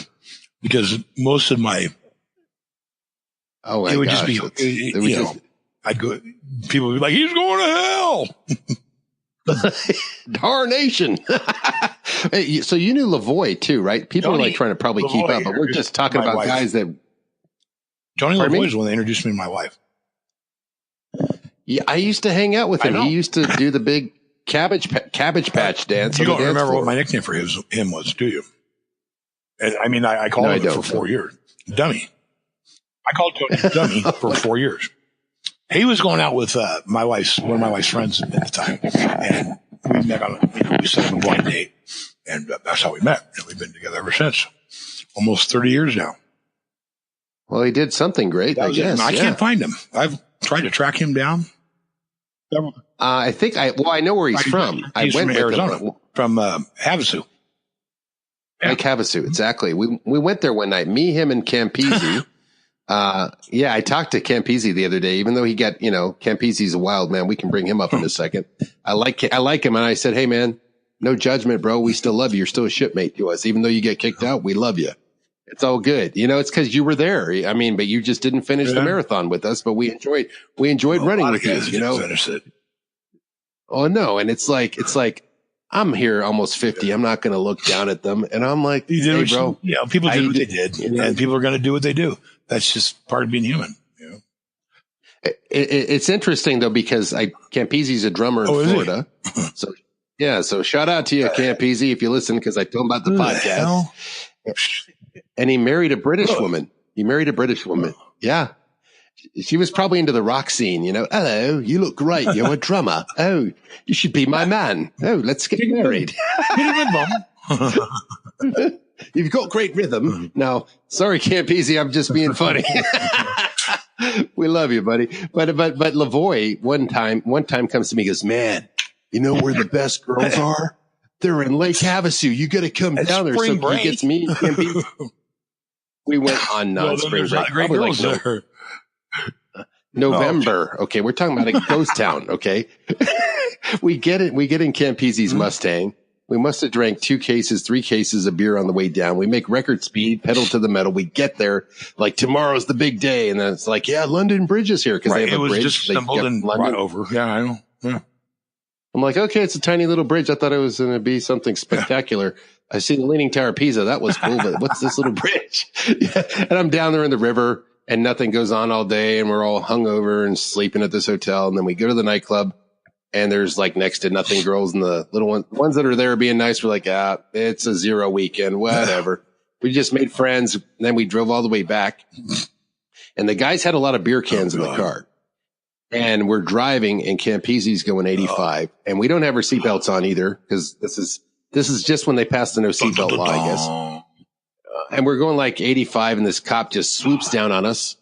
because most of my. Oh, it would just be. I'd go. People would be like, "He's going to hell." Darnation. Hey, so you knew Lavoie too, right? People are trying to probably keep up, but we're just talking about guys that. Tony Lavoie is when they introduced me to my wife. Yeah, I used to hang out with him. He used to do the big cabbage patch dance. You don't remember what my nickname for him was, do you? And, I called him for 4 years. Dummy. I called Tony Dummy for 4 years. He was going out with one of my wife's friends at the time, and we met on we set up a blind date, and that's how we met. And we've been together ever since, almost 30 years now. Well, he did something great, I guess. I can't find him. I've tried to track him down. I think I know where he's from. He's from Arizona, from Havasu. Lake Havasu, exactly. We went there one night. Me, him, and Campisi. I talked to Campisi the other day, even though he got, Campisi's a wild man. We can bring him up in a second. I like him. And I said, hey man, no judgment, bro. We still love you. You're still a shipmate to us. Even though you get kicked out, we love you. It's all good. It's cause you were there. But you just didn't finish the marathon with us, but we enjoyed running with you, Finish it. Oh no. And it's like, I'm here almost 50. I'm not going to look down at them. And I'm like, hey bro. People did what they did and people are going to do what they do. That's just part of being human. It's interesting though, because Campisi's a drummer in Florida. So shout out to you, Campisi, if you listen, because I told him about the podcast. And he married a British woman. Yeah. She was probably into the rock scene, Hello, you look great. You're a drummer. Oh, you should be my man. Oh, let's get married. You've got great rhythm. Now, sorry, Campisi, I'm just being funny. We love you, buddy. But Lavoie one time comes to me and goes, man, you know where the best girls are? They're in Lake Havasu. You got to come down there. So he gets me and Campisi. We went on non-spring break. Great girls there. November. Okay, we're talking about a ghost town. Okay, we get it. We get in Campisi's Mustang. We must have drank 3 cases of beer on the way down. We make record speed, pedal to the metal. We get there like tomorrow's the big day, and then it's like, London Bridge is here because they have a bridge. Just stumbled and brought over. Yeah, I know. Yeah. I'm like, okay, it's a tiny little bridge. I thought it was going to be something spectacular. I see the Leaning Tower of Pisa. That was cool, but what's this little bridge? And I'm down there in the river. And nothing goes on all day, and we're all hungover and sleeping at this hotel. And then we go to the nightclub, and there's like next to nothing girls, and the little ones that are there being nice. We're like, it's a 0 weekend, whatever. We just made friends. And then we drove all the way back, and the guys had a lot of beer cans in the car. And we're driving, and Campisi's going 85, and we don't have our seatbelts on either because this is just when they passed the no seatbelt law, I guess. And we're going like 85, and this cop just swoops down on us.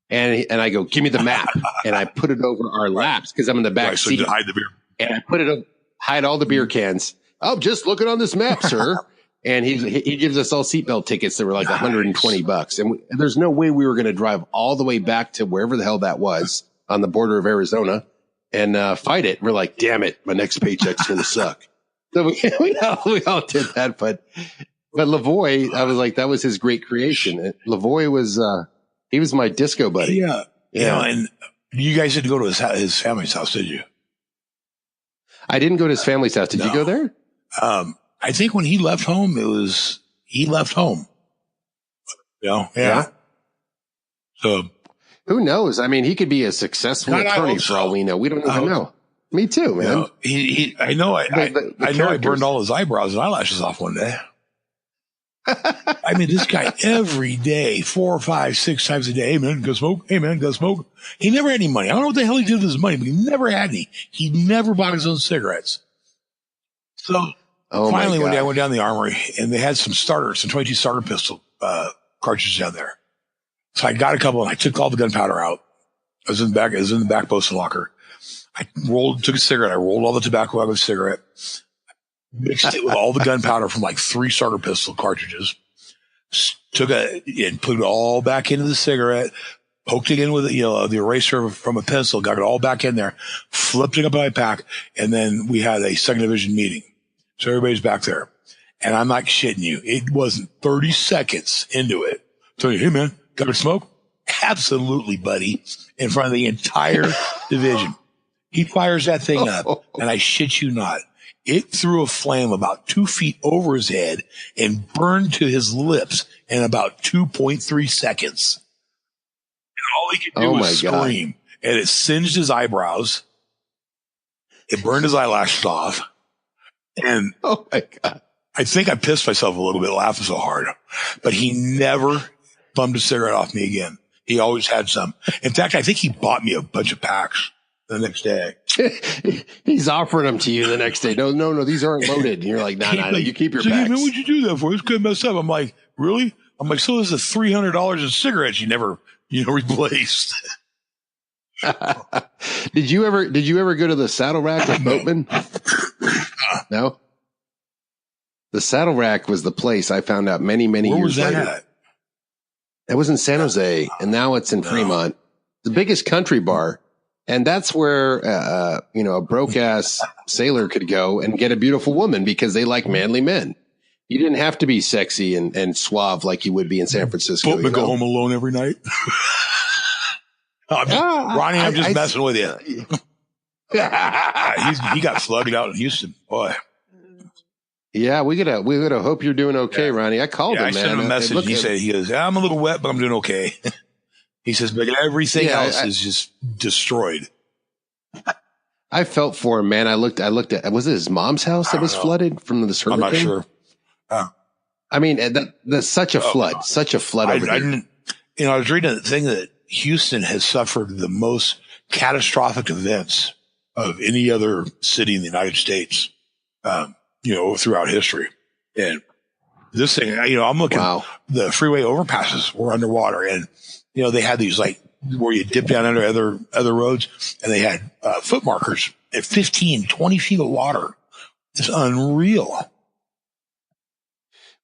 And I go, give me the map. And I put it over our laps because I'm in the back seat. So hide the beer. And I put it up, hide all the beer cans. Oh, just looking on this map, sir. And he gives us all seatbelt tickets that were like $120. And there's no way we were going to drive all the way back to wherever the hell that was on the border of Arizona and fight it. We're like, damn it, my next paycheck's going to suck. So we all did that, but Lavoie, I was like, that was his great creation. Lavoie was, he was my disco buddy. Yeah. Yeah. And you guys didn't go to his family's house, did you? I didn't go to his family's house. Did you go there? I think when he left home, he left home. Yeah. So who knows? I mean, he could be a successful attorney for all we know. We don't even know. Me too, man. I know. I burned all his eyebrows and eyelashes off one day. I mean, this guy every day, 4, 5, 6 times a day. Hey man, go smoke. Hey man, go smoke. He never had any money. I don't know what the hell he did with his money, but he never had any. He never bought his own cigarettes. So finally, one day I went down to the armory and they had some 22 starter pistol cartridges down there. So I got a couple and I took all the gunpowder out. I was in the back postal locker. I took a cigarette. I rolled all the tobacco out of a cigarette, mixed it with all the gunpowder from like 3 starter pistol cartridges, and put it all back into the cigarette, poked it in with, the eraser from a pencil, got it all back in there, flipped it up in my pack. And then we had a 2nd Division meeting. So everybody's back there and I'm not shitting you. It wasn't 30 seconds into it. So, hey man, got a smoke? Absolutely, buddy. In front of the entire division. He fires that thing up, and I shit you not, it threw a flame about 2 feet over his head and burned to his lips in about 2.3 seconds. And all he could do was scream. And it singed his eyebrows. It burned his eyelashes off. And oh my God. I think I pissed myself a little bit laughing so hard. But he never bummed a cigarette off me again. He always had some. In fact, I think he bought me a bunch of packs the next day. He's offering them to you the next day. No, these aren't loaded. And you're like, no, you keep your packs. Hey, man, what'd you do that for? It's kind of messed up. I'm like, really? I'm like, so this is $300 in cigarettes you never, replaced. Did you ever go to the Saddle Rack at Boatman? No? The Saddle Rack was the place I found out many years later. Where was that at? It was in San Jose, and now it's in Fremont. The biggest country bar. And that's where, a broke ass sailor could go and get a beautiful woman because they like manly men. You didn't have to be sexy and suave like you would be in San Francisco. But go home alone every night. Ronnie, I'm just messing with you. He got slugged out in Houston. Boy. Yeah, we gotta hope you're doing okay, Ronnie. I called him, man. I sent him a message. He goes, I'm a little wet, but I'm doing okay. He says, but everything else is just destroyed. I felt for him, man. I looked at, was it his mom's house that was flooded from this hurricane? I'm not sure. I mean, that's such a flood over there. I was reading the thing that Houston has suffered the most catastrophic events of any other city in the United States, throughout history. And this thing, I'm looking, the freeway overpasses were underwater and, they had these like where you dip down under other roads and they had foot markers at 15, 20 feet of water. It's unreal.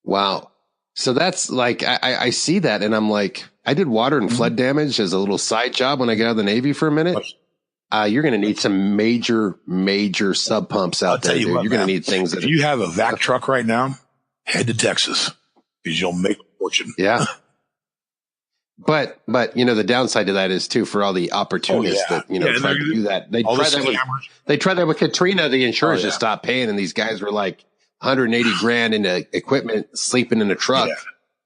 Wow. So that's like, I see that and I'm like, I did water and flood damage as a little side job when I got out of the Navy for a minute. You're going to need some major sub pumps out there. You're going to need things. If you have a vac truck right now, head to Texas because you'll make a fortune. Yeah. But the downside to that is too for all the opportunists that tried to do that. They tried that with Katrina. The insurance just stopped paying, and these guys were like $180,000 into equipment, sleeping in a truck,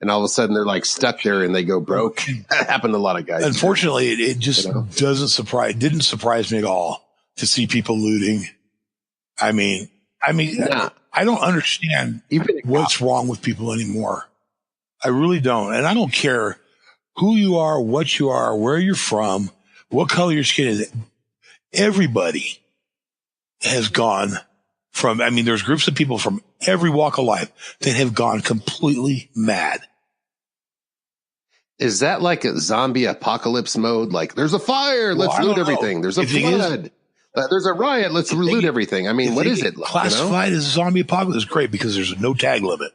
and all of a sudden they're like stuck there and they go broke. That happened to a lot of guys. Unfortunately, it just didn't surprise me at all to see people looting. I mean, I don't understand what's wrong with people anymore. I really don't, and I don't care who you are, what you are, where you're from, what color your skin is. Everybody has gone there's groups of people from every walk of life that have gone completely mad. Is that like a zombie apocalypse mode? Like there's a fire, let's loot everything. There's a flood. There's a riot, let's loot everything. I mean, what is it? Classified as a zombie apocalypse is great because there's no tag limit.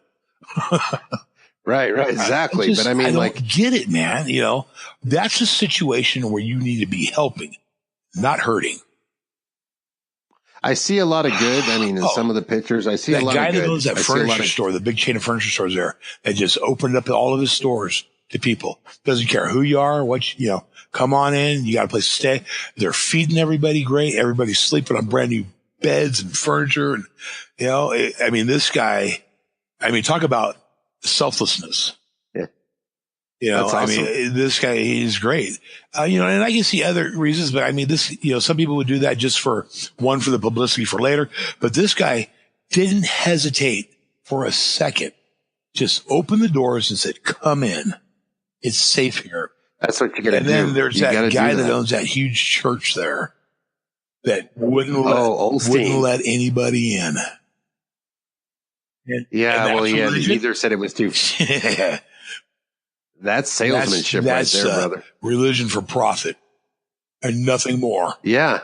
Right, exactly. But I don't get it, man. That's a situation where you need to be helping, not hurting. I see a lot of good. I mean, in some of the pictures, I see a lot of good. That guy that owns that furniture store, the big chain of furniture stores there, that just opened up all of his stores to people. Doesn't care who you are, come on in. You got a place to stay. They're feeding everybody great. Everybody's sleeping on brand new beds and furniture. And, this guy, talk about selflessness. That's awesome. This guy, he's great. And I can see other reasons, but some people would do that just for the publicity for later. But this guy didn't hesitate for a second. Just opened the doors and said, come in. It's safe here. That's what you got to do. And then there's that guy that owns that huge church there that wouldn't let anybody in. He either said it was too. That's salesmanship right there, brother. Religion for profit and nothing more. Yeah.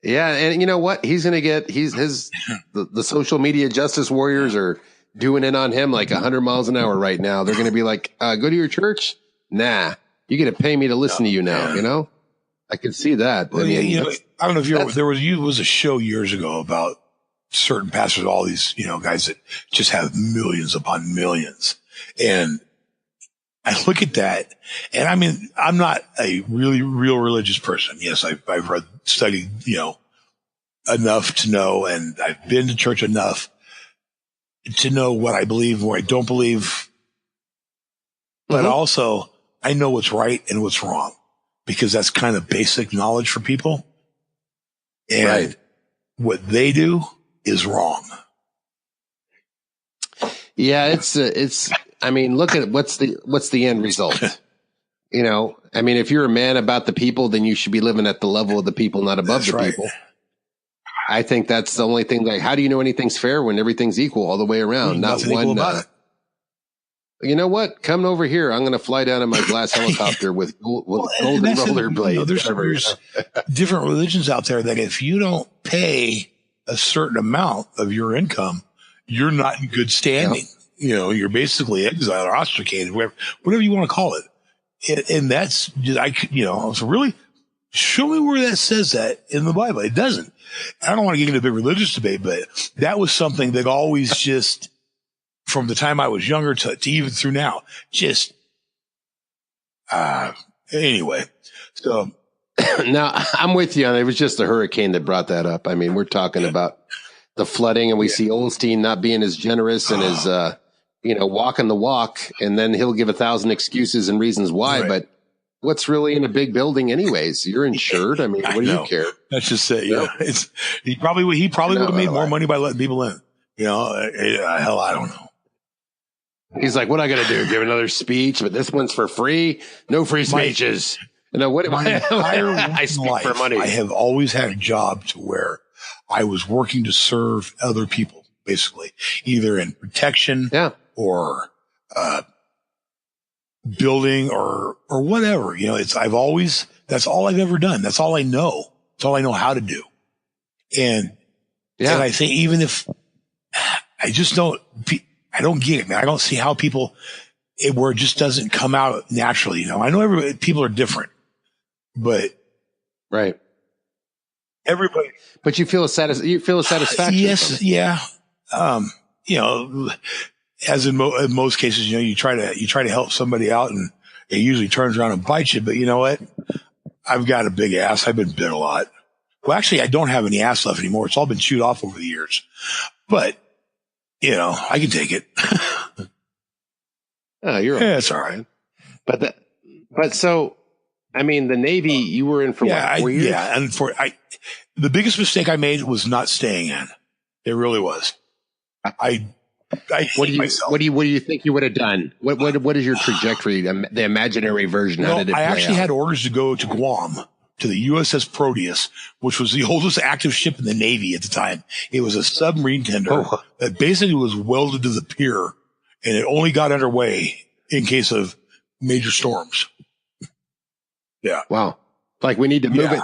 Yeah. And you know what? He's going to get, the social media justice warriors are doing it on him like 100 miles an hour right now. They're going to be like, go to your church? Nah, you got to pay me to listen to you now. Man. I can see that. Well, I don't know if there was a show years ago about certain pastors, all these, guys that just have millions upon millions. And I look at that, and I'm not a really real religious person. Yes, I've studied, enough to know, and I've been to church enough to know what I believe, what I don't believe. But also, I know what's right and what's wrong, because that's kind of basic knowledge for people. And what they do is wrong. Yeah, it's look at what's the end result. If you're a man about the people, then you should be living at the level of the people, not above the people. I think that's the only thing. Like, how do you know anything's fair when everything's equal all the way around? Not one. You know what? Coming over here, I'm going to fly down in my glass helicopter with golden rollerblades. There's different religions out there that if you don't pay a certain amount of your income, you're not in good standing. Yep. You're basically exiled or ostracated, whatever you want to call it. And that's just, so really show me where that says that in the Bible. It doesn't. I don't want to get into a big religious debate, but that was something that always just, from the time I was younger to even through now, just, anyway. So now I'm with you on it. It was just a hurricane that brought that up. We're talking about the flooding, and we see Olstein not being as generous and as, walking the walk, and then he'll give 1,000 excuses and reasons why, but what's really in a big building anyways? You're insured. What do you care? That's just it. Yeah. He probably would have made more money by letting people in. Hell, I don't know. He's like, what I got to do? Give another speech, but this one's for free. No free speeches. I speak for money. I have always had a job to where I was working to serve other people, basically, either in protection or building or whatever. That's all I've ever done. That's all I know. That's all I know how to do. And I think even if I just don't get it, man. I don't see how people, where it just doesn't come out naturally. I know people are different, but everybody. But you feel a satisfaction. Yes, yeah. As in most cases, you try to help somebody out, and it usually turns around and bites you. But you know what? I've got a big ass. I've been bit a lot. Well, actually, I don't have any ass left anymore. It's all been chewed off over the years. But I can take it. Oh, you're okay. Yeah, it's all right. But so, the Navy, you were in for 4 years? Yeah, and the biggest mistake I made was not staying in. It really was. What do you think you would have done? What is your trajectory? The imaginary version. How did it play out? I actually had orders to go to Guam, to the USS Proteus, which was the oldest active ship in the Navy at the time. It was a submarine tender that basically was welded to the pier, and it only got underway in case of major storms. Yeah. Wow. Like we need to move it.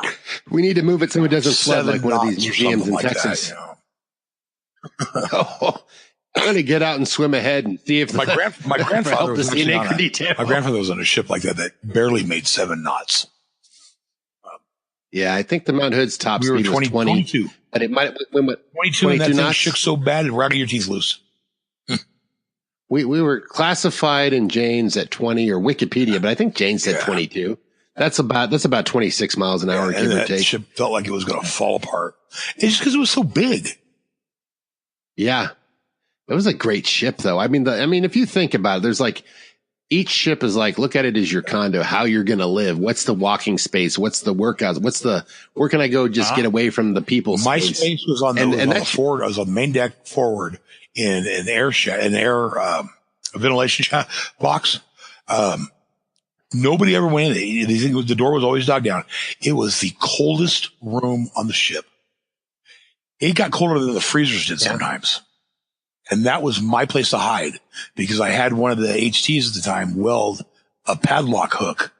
We need to move it so it doesn't flood like one of these museums in Texas. I'm going to get out and swim ahead and see if my grandfather was my grandfather was on a ship like that barely made 7 knots. Yeah, I think the Mount Hood's top We were speed was 20. 22. But it might have been 22, and that thing knots. shook so bad it rattled your teeth loose. We were classified in Jane's at 20 or Wikipedia, but I think Jane said 22. That's about 26 miles an hour, give or that take. ship felt like it was going to fall apart. It's just because it was so big. Yeah. It was a great ship, though. I mean, if you think about it, there's like each ship is like, look at it as your condo, how you're going to live. What's the walking space? What's the workouts? Where can I go just get away from the people? My space was on the forward. I was on the main deck forward in an air ventilation box. Nobody ever went in. The door was always dogged down. It was the coldest room on the ship. It got colder than the freezers did sometimes. And that was my place to hide because I had one of the HTs at the time weld a padlock hook.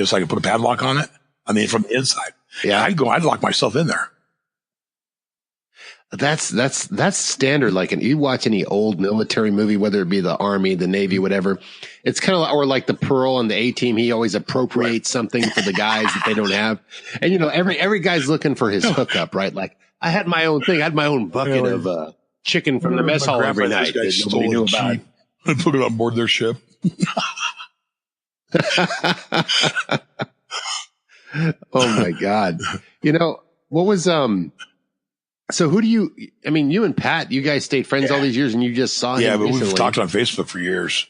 So I could put a padlock on it. I mean, from the inside. Yeah. I'd lock myself in there. That's standard. Like, you watch any old military movie, whether it be the Army, the Navy, whatever, it's kind of, or like the Pearl on the A-Team, he always appropriates something for the guys that they don't have. And, every guy's looking for his hookup, right? Like, I had my own thing. I had my own bucket of, chicken from the mess hall every night that nobody knew about. I put it on board their ship. Oh my God. What was, so who do you and Pat, you guys stayed friends all these years and you just saw him recently. But we've talked on Facebook for years.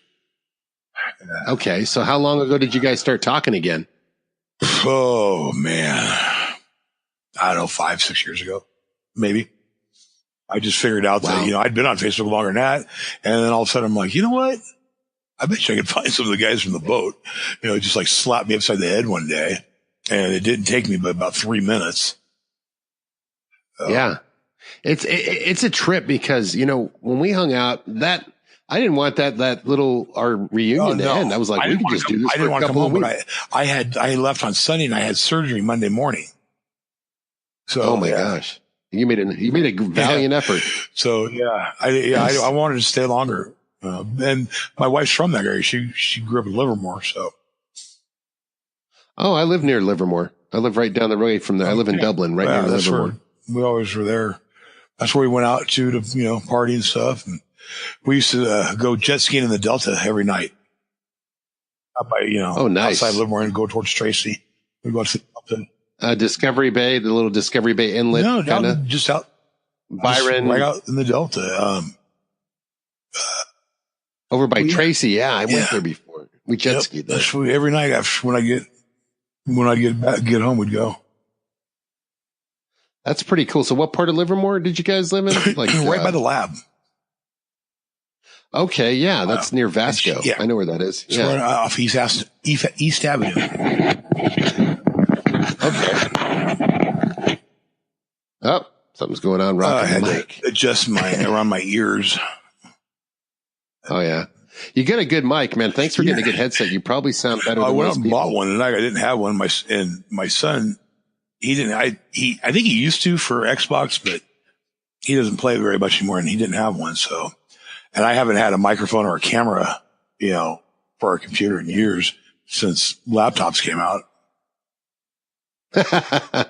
Okay. So how long ago did you guys start talking again? Oh man. I don't know, 5-6 years ago, maybe. I just figured out that, I'd been on Facebook longer than that. And then all of a sudden I'm like, you know what? I bet you I could find some of the guys from the boat, just like slapped me upside the head one day. And it didn't take me but about 3 minutes. Yeah. It's a trip because, when we hung out, that I didn't want that little, our reunion to end. I was like, we could just do this for a couple of weeks. I had left on Sunday and I had surgery Monday morning. So, oh my gosh. You made a valiant effort. So I wanted to stay longer. And my wife's from that area. She grew up in Livermore. So. Oh, I live near Livermore. I live right down the road from there. I live in Dublin, right near Livermore. We always were there. That's where we went out to party and stuff. And we used to go jet skiing in the Delta every night. Up by, oh, nice. Outside Livermore and go towards Teresi. We go to the Delta. Discovery Bay, the little Discovery Bay inlet. No, just out. Byron. Right out in the Delta. Over by Teresi. Yeah, I went there before. We jet skied there. Every night when I get home, we'd go. That's pretty cool. So what part of Livermore did you guys live in? Like right by the lab. Okay. Yeah. That's near Vasco. Yeah. I know where that is. It's right off East Avenue. Okay. Oh, something's going on. Rocking the mic. Adjust around my ears. Oh yeah. You get a good mic, man. Thanks for getting a good headset. You probably sound better than most people. I bought one and I didn't have one. My son, he didn't, I think he used to for Xbox, but he doesn't play it very much anymore and he didn't have one. So, and I haven't had a microphone or a camera, for our computer in years since laptops came out.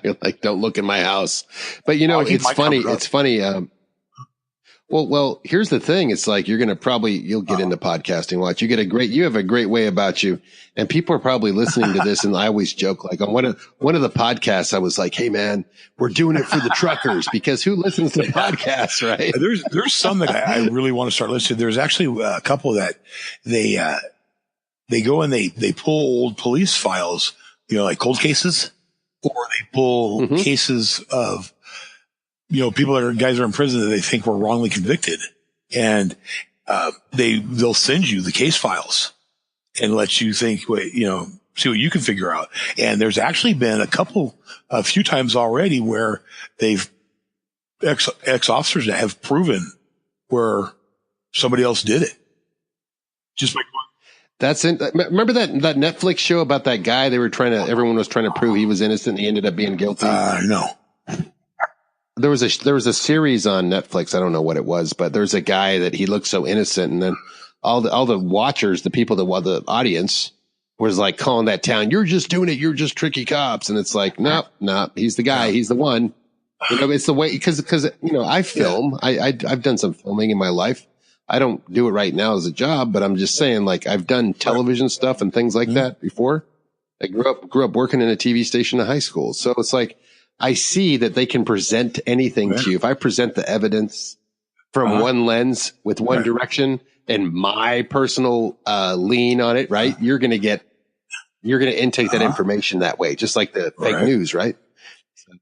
You're like, don't look in my house. But it's funny. It's funny. Well, here's the thing. It's like, you'll get into podcasting. Watch, you have a great way about you, and people are probably listening to this. And I always joke, like on one of the podcasts, I was like, hey man, we're doing it for the truckers, because who listens to podcasts, right? There's some that I really want to start listening to. There's actually a couple that they go and they pull old police files, like cold cases, or they pull cases of, guys are in prison that they think were wrongly convicted, and they'll send you the case files and let you think, see what you can figure out. And there's actually been a few times already where they've ex-officers that have proven where somebody else did it. Just like remember that Netflix show about that guy? Everyone was trying to prove he was innocent and he ended up being guilty. No. There was a series on Netflix. I don't know what it was, but there's a guy that he looked so innocent, and then all the watchers, the people the audience, was like calling that town, "You're just doing it. You're just tricky cops." And it's like, nope, he's the guy. He's the one. It's the way, because I film. I've done some filming in my life. I don't do it right now as a job, but I'm just saying, like, I've done television stuff and things like that before. I grew up working in a TV station in high school. So it's like, I see that they can present anything to you. If I present the evidence from one lens with one direction and my personal lean on it, right? You're going to intake that information that way, just like the fake news, right? So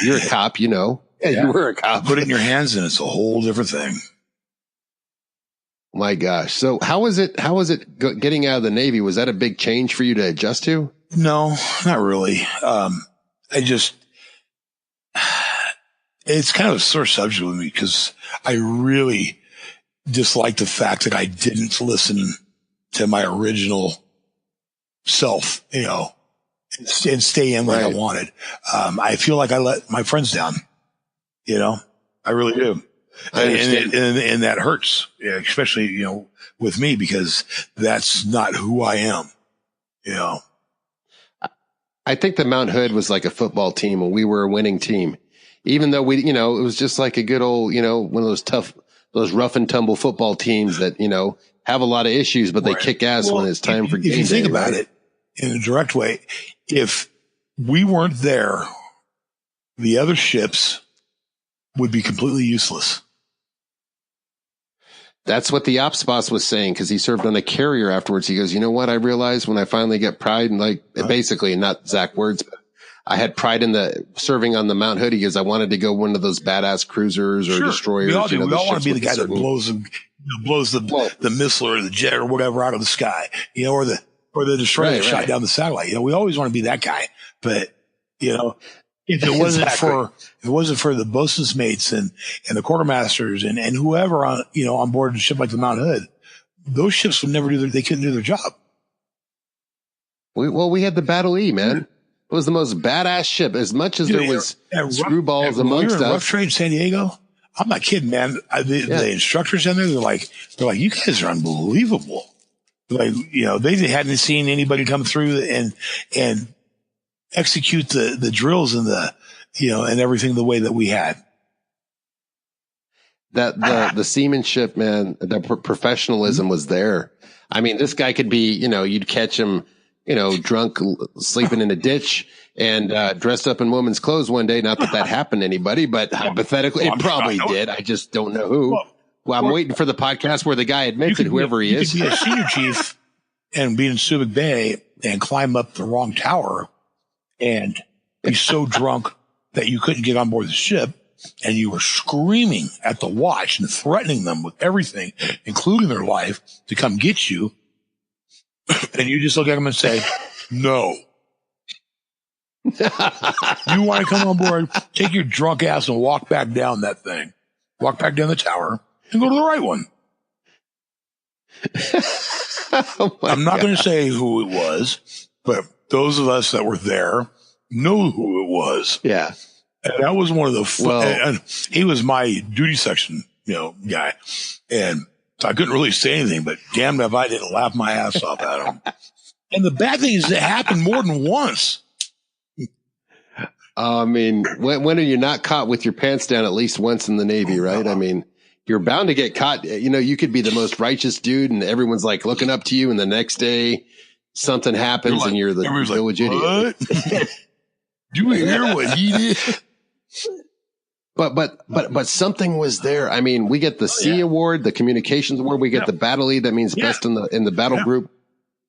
you're a cop, you were a cop. Put it in your hands and it's a whole different thing. My gosh. So how was it getting out of the Navy? Was that a big change for you to adjust to? No, not really. It's kind of a sore subject with me because I really dislike the fact that I didn't listen to my original self, and stay in like I wanted. I feel like I let my friends down, I really do. And that hurts, especially, with me, because that's not who I am, I think the Mount Hood was like a football team and we were a winning team, even though we, it was just like a good old, one of those rough and tumble football teams that, have a lot of issues, but they kick ass when it's time for game day. If you think about it in a direct way, if we weren't there, the other ships would be completely useless. That's what the ops boss was saying, because he served on a carrier afterwards. He goes, "You know what? I realized when I finally get pride, and basically, not exact words, but I had pride in the serving on the Mount Hood." He goes, "I wanted to go one of those badass cruisers or destroyers." We all do. We all want to be the guy that blows the missile or the jet or whatever out of the sky, or the destroyer that shot down the satellite. We always want to be that guy. But if it wasn't for the bosun's mates and the quartermasters and whoever on board a ship like the Mount Hood, those ships would never they couldn't do their job. We had the Battle E, man. It was the most badass ship. As much as there was screwballs amongst us. Rough trade in San Diego. I'm not kidding, man. The instructors in there, they're like, "You guys are unbelievable." Like, they hadn't seen anybody come through and execute the drills and and everything the way that we had. That the seamanship, man, the professionalism was there. I mean, this guy could be, you'd catch him, drunk, sleeping in a ditch and dressed up in woman's clothes one day. Not that happened to anybody, but hypothetically, it probably did. I just don't know who. Well, I'm waiting for the podcast where the guy admits it, whoever he is. You could be a senior chief and be in Subic Bay and climb up the wrong tower and be so drunk that you couldn't get on board the ship, and you were screaming at the watch and threatening them with everything, including their life, to come get you. And you just look at them and say, "No." You want to come on board, take your drunk ass and walk back down that thing. Walk back down the tower and go to the right one. I'm not going to say who it was, but those of us that were there know who it was. Yeah. And that was one of the and he was my duty section, guy. And so I couldn't really say anything, but damn if I didn't laugh my ass off at him. And the bad thing is it happened more than once. I mean, when are you not caught with your pants down at least once in the Navy, right? I mean, you're bound to get caught. You could be the most righteous dude and everyone's like looking up to you, and the next day something happens and you're the village idiot. Do you hear what he did? But something was there. I mean, we get the C award, the communications award. We get the Battle E, that means best in the battle group.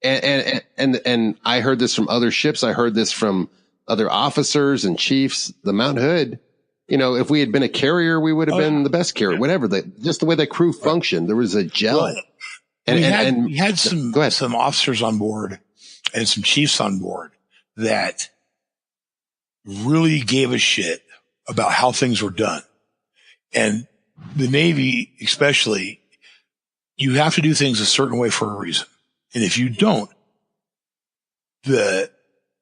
And I heard this from other ships. I heard this from other officers and chiefs. The Mount Hood, if we had been a carrier, we would have been the best carrier. Whatever, just the way the crew functioned, there was a gel. Well, we had some officers on board and some chiefs on board that really gave a shit about how things were done. And the Navy, especially, you have to do things a certain way for a reason. And if you don't,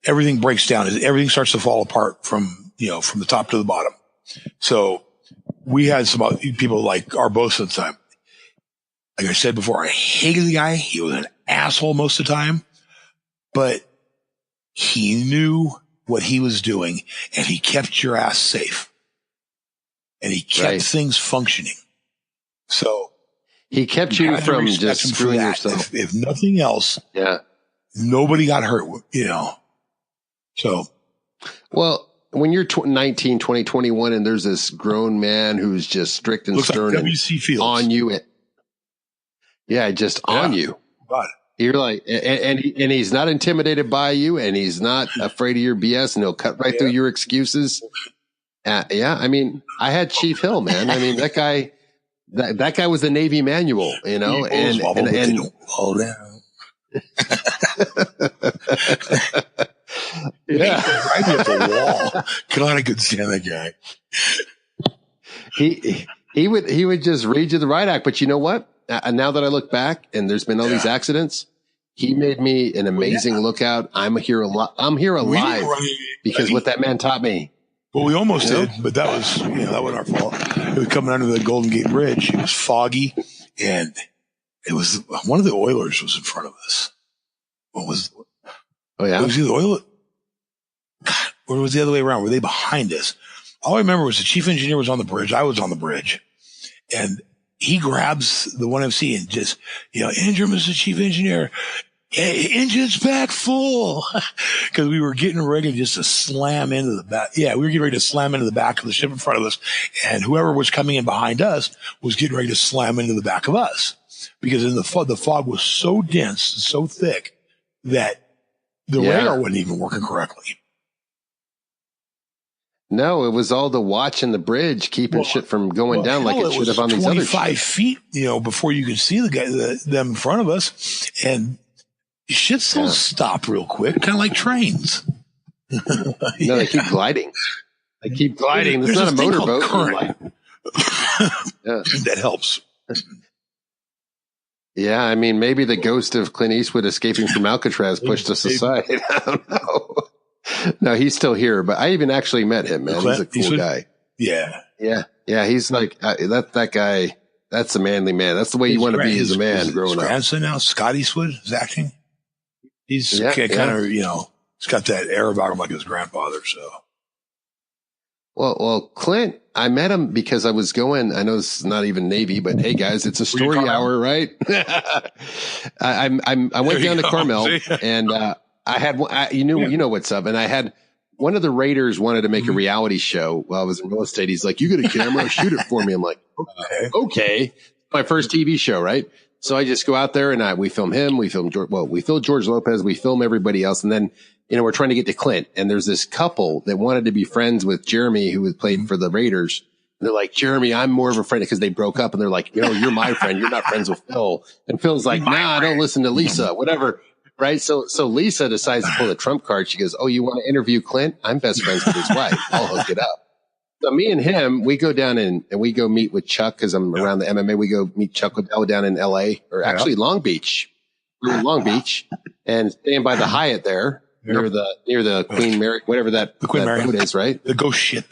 everything breaks down. Everything starts to fall apart from the top to the bottom. So we had some people like our bosun at the time. Like I said before, I hated the guy. He was an asshole most of the time. but he knew what he was doing, and he kept your ass safe, and he kept things functioning. So he kept you from just screwing yourself. If nothing else, nobody got hurt, So, well, when you're 19, 20, 21, and there's this grown man who's just strict and stern like WC Fields. On you, on you. God. You're like, and he's not intimidated by you, and he's not afraid of your BS, and he'll cut right through your excuses. I mean, I had Chief Hill, man. I mean, that guy was the Navy manual, and don't fall down. Right at the wall. God, I could stand that guy. He would just read you the riot act, but you know what? Now that I look back, and there's been all these accidents, he made me an amazing lookout. I'm here alive because what that man taught me. Well, we almost did, but that was that wasn't our fault. It was coming under the Golden Gate Bridge. It was foggy, and it was one of the Oilers was in front of us. What was? Oh yeah, it was either Oilers. God, or was the other way around? Were they behind us? All I remember was the chief engineer was on the bridge. I was on the bridge, and he grabs the 1MC and just, Andrew, Mr. Chief Engineer, engine's back full. Because we were getting ready just to slam into the back. Yeah, we were getting ready to slam into the back of the ship in front of us. And whoever was coming in behind us was getting ready to slam into the back of us. Because the fog was so dense and so thick that the radar wasn't even working correctly. No, it was all the watch in the bridge keeping shit from going down like it should have on these other ships. 25 feet, before you could see them in front of us. And shit still stopped real quick, kind of like trains. No, they keep gliding. It's not a motorboat. Current. That helps. Yeah, I mean, maybe the ghost of Clint Eastwood escaping from Alcatraz pushed us aside. I don't know. No, he's still here, but I even actually met him, man. He's a cool guy. Yeah. Yeah. He's like, that guy, that's a manly man. That's the way you want to be as a man growing up. His grandson now, Scott Eastwood, is acting. He's kind of, he's got that air about him like his grandfather, so. Well, Clint, I met him because I was going, I know this is not even Navy, but hey guys, it's a story hour, right? I went down to Carmel and, I had, you know what's up. And I had one of the Raiders wanted to make a reality show while I was in real estate. He's like, you get a camera, shoot it for me. I'm like, okay. My first TV show, right? So I just go out there and we film him. We film George Lopez. We film everybody else. And then, we're trying to get to Clint. And there's this couple that wanted to be friends with Jeremy, who was played for the Raiders. And they're like, Jeremy, I'm more of a friend because they broke up. And they're like, you're my friend. You're not friends with Phil. And Phil's like, I don't listen to Lisa, whatever. Right. So Lisa decides to pull the trump card. She goes, oh, you want to interview Clint? I'm best friends with his wife. I'll hook it up. So me and him, we go down and we go meet with Chuck because I'm around the MMA. We go meet Chuck Liddell down in LA or actually Long Beach. We're in Long Beach and staying by the Hyatt there near the Queen Mary, whatever that boat is, right? The ghost ship.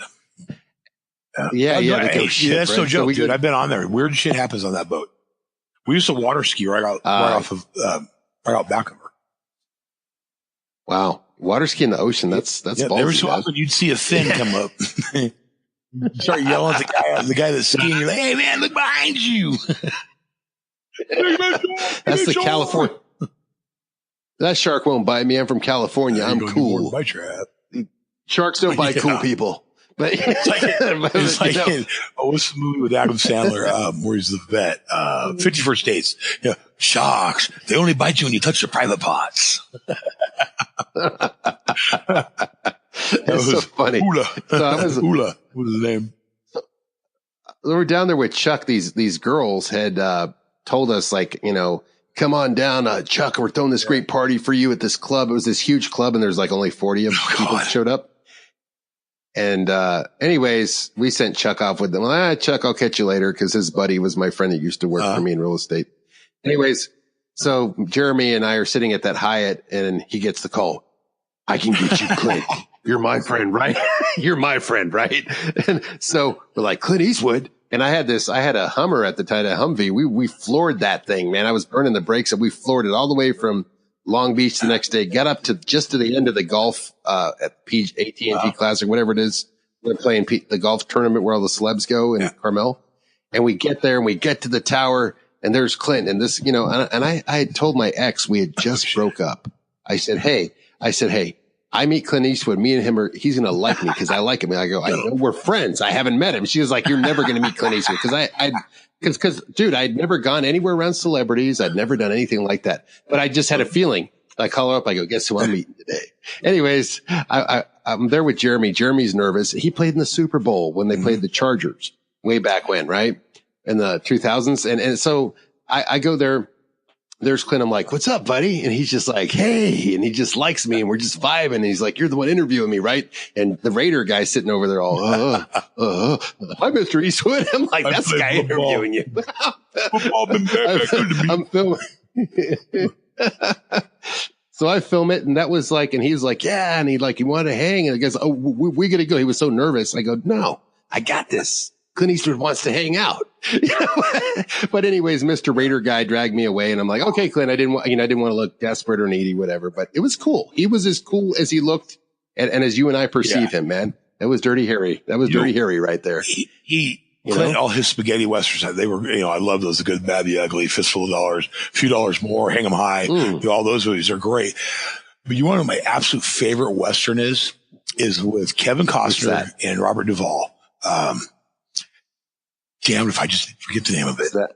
Yeah. The ghost ship, that's no joke, dude. I've been on there. Weird shit happens on that boat. We used to water ski right out back of her. Wow. Water ski in the ocean. That's ballsy. Every so often you'd see a fin come up. Start yelling at the guy that's skiing. You're like, hey man, look behind you. That's the California. That shark won't bite me. I'm from California. I'm cool. Sharks don't bite cool people. But it's like what's the movie with Adam Sandler? Where he's the vet? 51st Dates. Sharks. They only bite you when you touch their private parts. That's so funny. Hula. Hula was his name. We were down there with Chuck. These girls had told us, like, come on down, Chuck. We're throwing this great party for you at this club. It was this huge club, and there's like only 40 of people that showed up. And anyways, we sent Chuck off with them. Well, Chuck, I'll catch you later, because his buddy was my friend that used to work for me in real estate. Anyways, so Jeremy and I are sitting at that Hyatt, and he gets the call. I can get you, Clint. You're my friend, right? You're my friend, right? And so we're like, Clint Eastwood. And I had a Hummer at the time, a Humvee. We floored that thing, man. I was burning the brakes, and we floored it all the way from Long Beach the next day, got up to just to the end of the golf, at AT&T Classic, whatever it is. They're playing the golf tournament where all the celebs go in Carmel. And we get there and we get to the tower and there's Clint and this, and I had told my ex, we had just broke up. I said, hey, I meet Clint Eastwood. Me and him he's going to like me because I like him. And I go, I know we're friends. I haven't met him. She was like, you're never going to meet Clint Eastwood. Cause dude, I'd never gone anywhere around celebrities. I'd never done anything like that, but I just had a feeling. I call her up. I go, guess who I'm meeting today? Anyways, I'm there with Jeremy. Jeremy's nervous. He played in the Super Bowl when they played the Chargers way back when, right? In the 2000s. And so I go there. There's Clint. I'm like, what's up, buddy? And he's just like, hey, and he just likes me and we're just vibing. And he's like, you're the one interviewing me, right? And the Raider guy's sitting over there all, hi, Mr. Eastwood. I'm like, that's the guy interviewing you. Football been back to me. I'm filming. So I film it and that was like, and he's like, yeah. And he wanted to hang. And I goes, oh, we got to go. He was so nervous. I go, no, I got this. Clint Eastwood wants to hang out. But anyways, Mr. Raider guy dragged me away and I'm like, okay, Clint, I didn't want to look desperate or needy, whatever, but it was cool. He was as cool as he looked and as you and I perceive him, man. That was Dirty Harry. That was Dirty Harry right there. Clint, all his spaghetti westerns, they were, I love those, The Good, the Bad, the Ugly, Fistful of Dollars, A Few Dollars More, Hang 'em High. All those movies are great. But you want to know my absolute favorite Western is with Kevin Costner and Robert Duvall. Damn, if I just forget the name of it. No,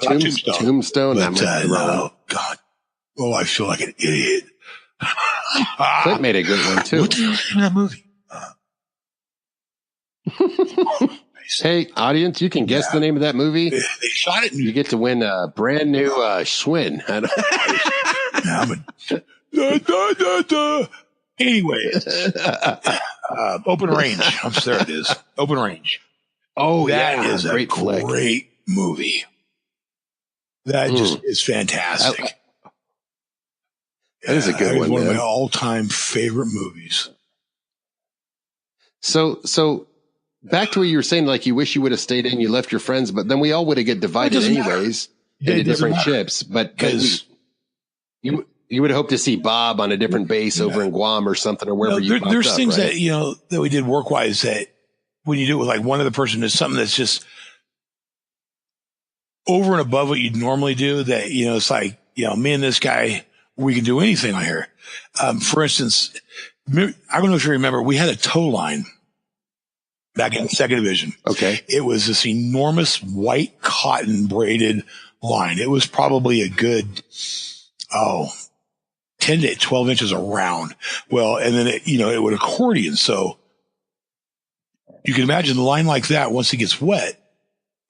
not Tombstone. But, no, God. Oh, I feel like an idiot. Clint made a good one, too. What's the name of that movie? Hey, audience, you can guess the name of that movie. They shot it. You get to win a brand new Schwinn. Anyway, Open Range. There it is. Open Range. Oh, that is great a great movie. That just is fantastic. That is a good one. One of my all-time favorite movies. So back to what you were saying, like you wish you would have stayed in, you left your friends, but then we all would have get divided anyways into different ships. But you would hope to see Bob on a different base over in Guam or something or wherever you there's up, things right? that we did work-wise that when you do it with like one other person, there's something that's just over and above what you'd normally do that, it's like, me and this guy, we can do anything on here. For instance, I don't know if you remember, we had a tow line back in the second division. Okay. It was this enormous white cotton braided line. It was probably a good, 10 to 12 inches around. Well, and then it would accordion. So you can imagine the line like that, once it gets wet,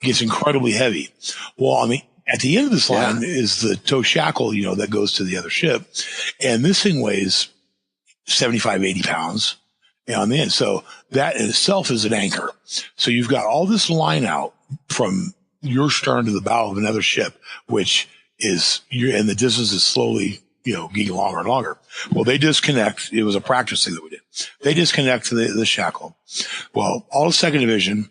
gets incredibly heavy. Well, at the end of this line is the tow shackle, that goes to the other ship. And this thing weighs 75, 80 pounds on the end. So that in itself is an anchor. So you've got all this line out from your stern to the bow of another ship, which is, and the distance is slowly, getting longer and longer. Well, they disconnect. It was a practice thing that we did. They disconnect the shackle. Well, all of second division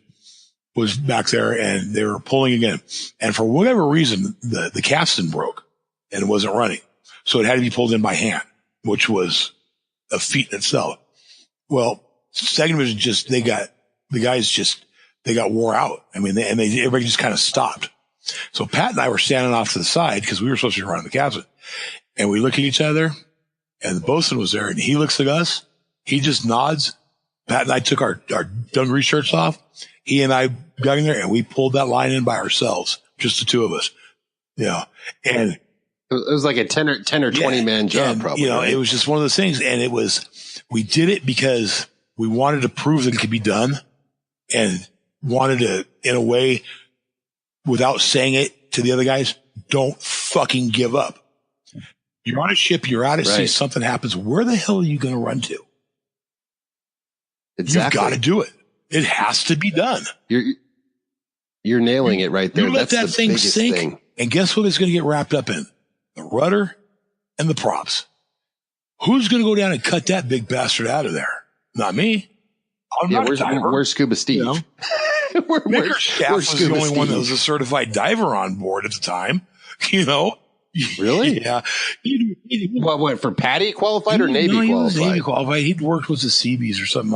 was back there and they were pulling again. And for whatever reason, the capstan broke and it wasn't running. So it had to be pulled in by hand, which was a feat in itself. Well, second division they got wore out. Everybody just kind of stopped. So Pat and I were standing off to the side because we were supposed to be running the capstan. And we look at each other and the bosun was there and he looks at us. He just nods. Pat and I took our dungaree shirts off. He and I got in there and we pulled that line in by ourselves, just the two of us, and it was like a 10 or 20 man job, probably. Right? It was just one of those things. And we did it because we wanted to prove that it could be done and wanted to, in a way, without saying it to the other guys, don't fucking give up. You're on a ship, you're out at sea, something happens. Where the hell are you going to run to? Exactly. You've got to do it. It has to be done. You're nailing it right there. You let that thing sink, and guess what it's going to get wrapped up in? The rudder and the props. Who's going to go down and cut that big bastard out of there? Not me. Where's Scuba Steve? Where's Staff was the only one that was a certified diver on board at the time, Really? Yeah. What, for Patty qualified or Navy he qualified? was Navy qualified. He'd worked with the Seabees or something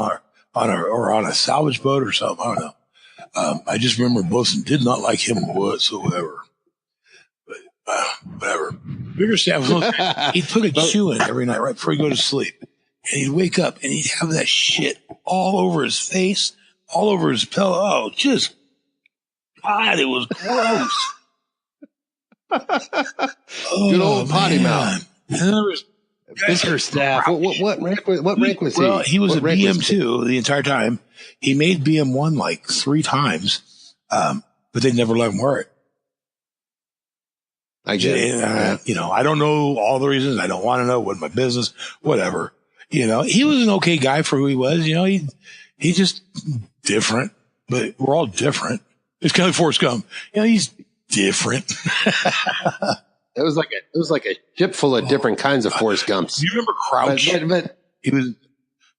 on a salvage boat or something. I don't know. I just remember Boatswain did not like him whatsoever. But whatever. Bigger staff was he'd put a chew in every night right before he'd go to sleep. And he'd wake up and he'd have that shit all over his face, all over his pillow. Oh, just, God, it was gross. Good old potty mouth. And there was Bigger staff. What rank was he? Well, he was What a rank was BM2 the entire time. He made BM1 like 3 times, but they never let him wear it. I get it. You know, I don't know all the reasons. I don't want to know. What my business, whatever. You know, he was an okay guy for who he was. You know, he just different, but we're all different. It's kind of like Forrest Gump. You know, he's different. It was like a ship full of different kinds of Forrest Gumps. Do you remember Crouch? But He was,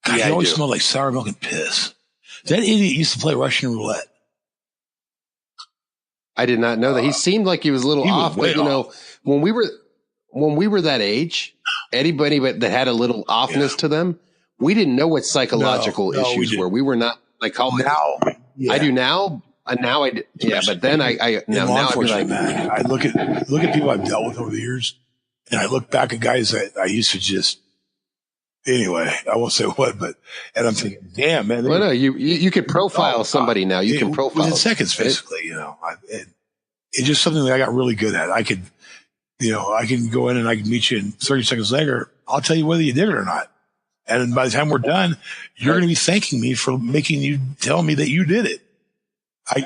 God, Yeah, he I always do. smelled like sour milk and piss. That idiot used to play Russian roulette. I did not know that. He seemed like he was a little he was off, way but you know, when we were that age, anybody that had a little offness to them, we didn't know what psychological No, we issues didn't. were. We were not like Now, yeah. I do now. Now I do. Yeah, but then I In now law I'd be enforcement, like, man, I look at people I've dealt with over the years, and I look back at guys that I used to just. Anyway, I won't say what, and I'm thinking, damn, man. well, no, you could profile somebody now. You can profile within seconds, basically. You know, it's just something that I got really good at. I could, you know, I can go in and I can meet you, and 30 seconds later, I'll tell you whether you did it or not. And by the time we're done, you're going to be thanking me for making you tell me that you did it.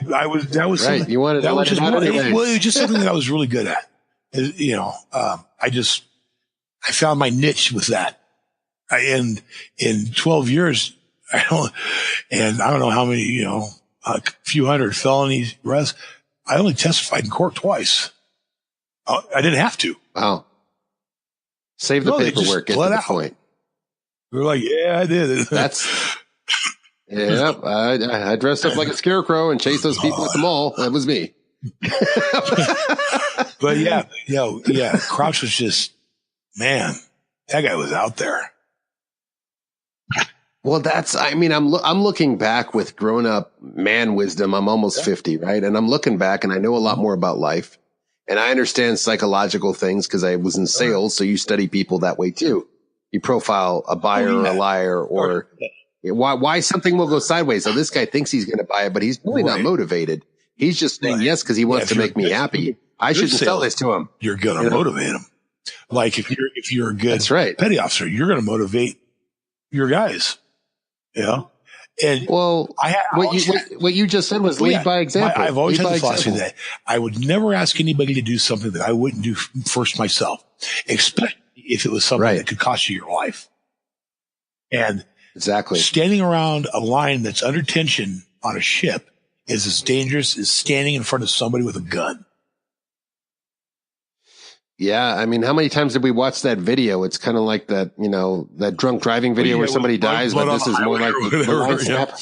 That was right. You wanted to let it out anyways. Well, it was just something that I was really good at. You know, I found my niche with that. In 12 years, I don't know how many, you know, a few hundred felonies, arrests. I only testified in court twice. I didn't have to. Wow. Save the No, they just paperwork. Get to let the out. point. We were like, yeah, I did it. That's. Yep, I dressed up like a scarecrow and chased those people at the mall. That was me. But yeah, Crouch was just, man, that guy was out there. Well, I'm looking back with grown up man wisdom. I'm almost 50, right? And I'm looking back and I know a lot more about life and I understand psychological things because I was in sales. So you study people that way too. You profile a buyer or a liar or why something will go sideways. So this guy thinks he's going to buy it, but he's really not motivated. He's just saying yes because he wants to make me happy. I shouldn't sell this to him. You're going to motivate him. Like if you're a good petty officer, you're going to motivate your guys. You know, and well, what you just said was lead by example. I've always had the philosophy that I would never ask anybody to do something that I wouldn't do first myself, especially if it was something that could cost you your life. And exactly standing around a line that's under tension on a ship is as dangerous as standing in front of somebody with a gun. Yeah, I mean, how many times did we watch that video? It's kind of like that, you know, that drunk driving video where somebody dies, but this is more like the line snap.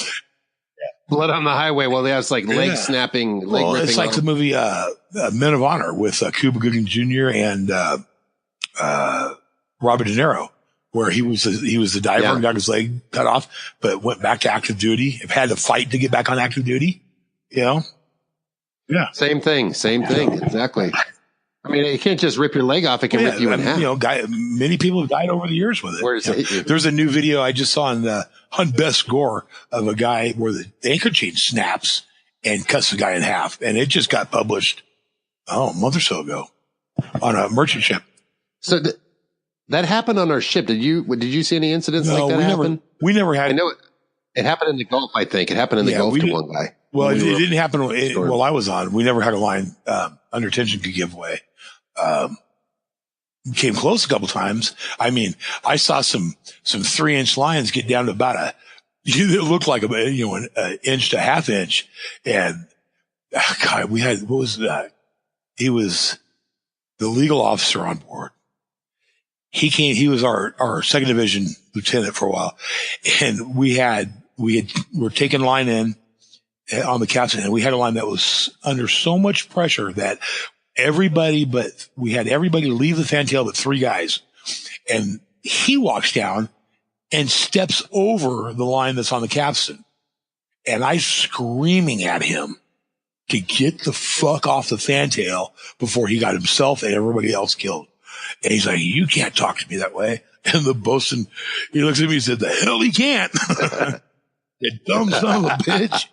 Blood on the highway. Well, it's like leg snapping, leg ripping. It's like the movie Men of Honor with Cuba Gooding Jr. and Robert De Niro, where he was the diver and got his leg cut off, but went back to active duty. Had to fight to get back on active duty. You know, same thing, exactly. I mean, you can't just rip your leg off. It can rip you in half. You know, many people have died over the years with it. There's a new video I just saw on Best Gore of a guy where the anchor chain snaps and cuts the guy in half. And it just got published, a month or so ago on a merchant ship. So that happened on our ship. Did you see any incidents like that happen? We never had. I know it happened in the Gulf, I think. It happened in the Gulf to one guy. Well, it didn't happen while I was on. We never had a line under tension could give way. Came close a couple times. I mean, I saw some 3-inch lines get down to about it looked like an inch to half inch. And God, we had, what was that? He was the legal officer on board. He was our second division lieutenant for a while. And we were taking line in on the captain, and we had a line that was under so much pressure that we had everybody leave the fantail but 3 guys. And he walks down and steps over the line that's on the capstan. And I screaming at him to get the fuck off the fantail before he got himself and everybody else killed. And he's like, you can't talk to me that way. And the bosun, he looks at me and said, the hell he can't. You dumb son of a bitch.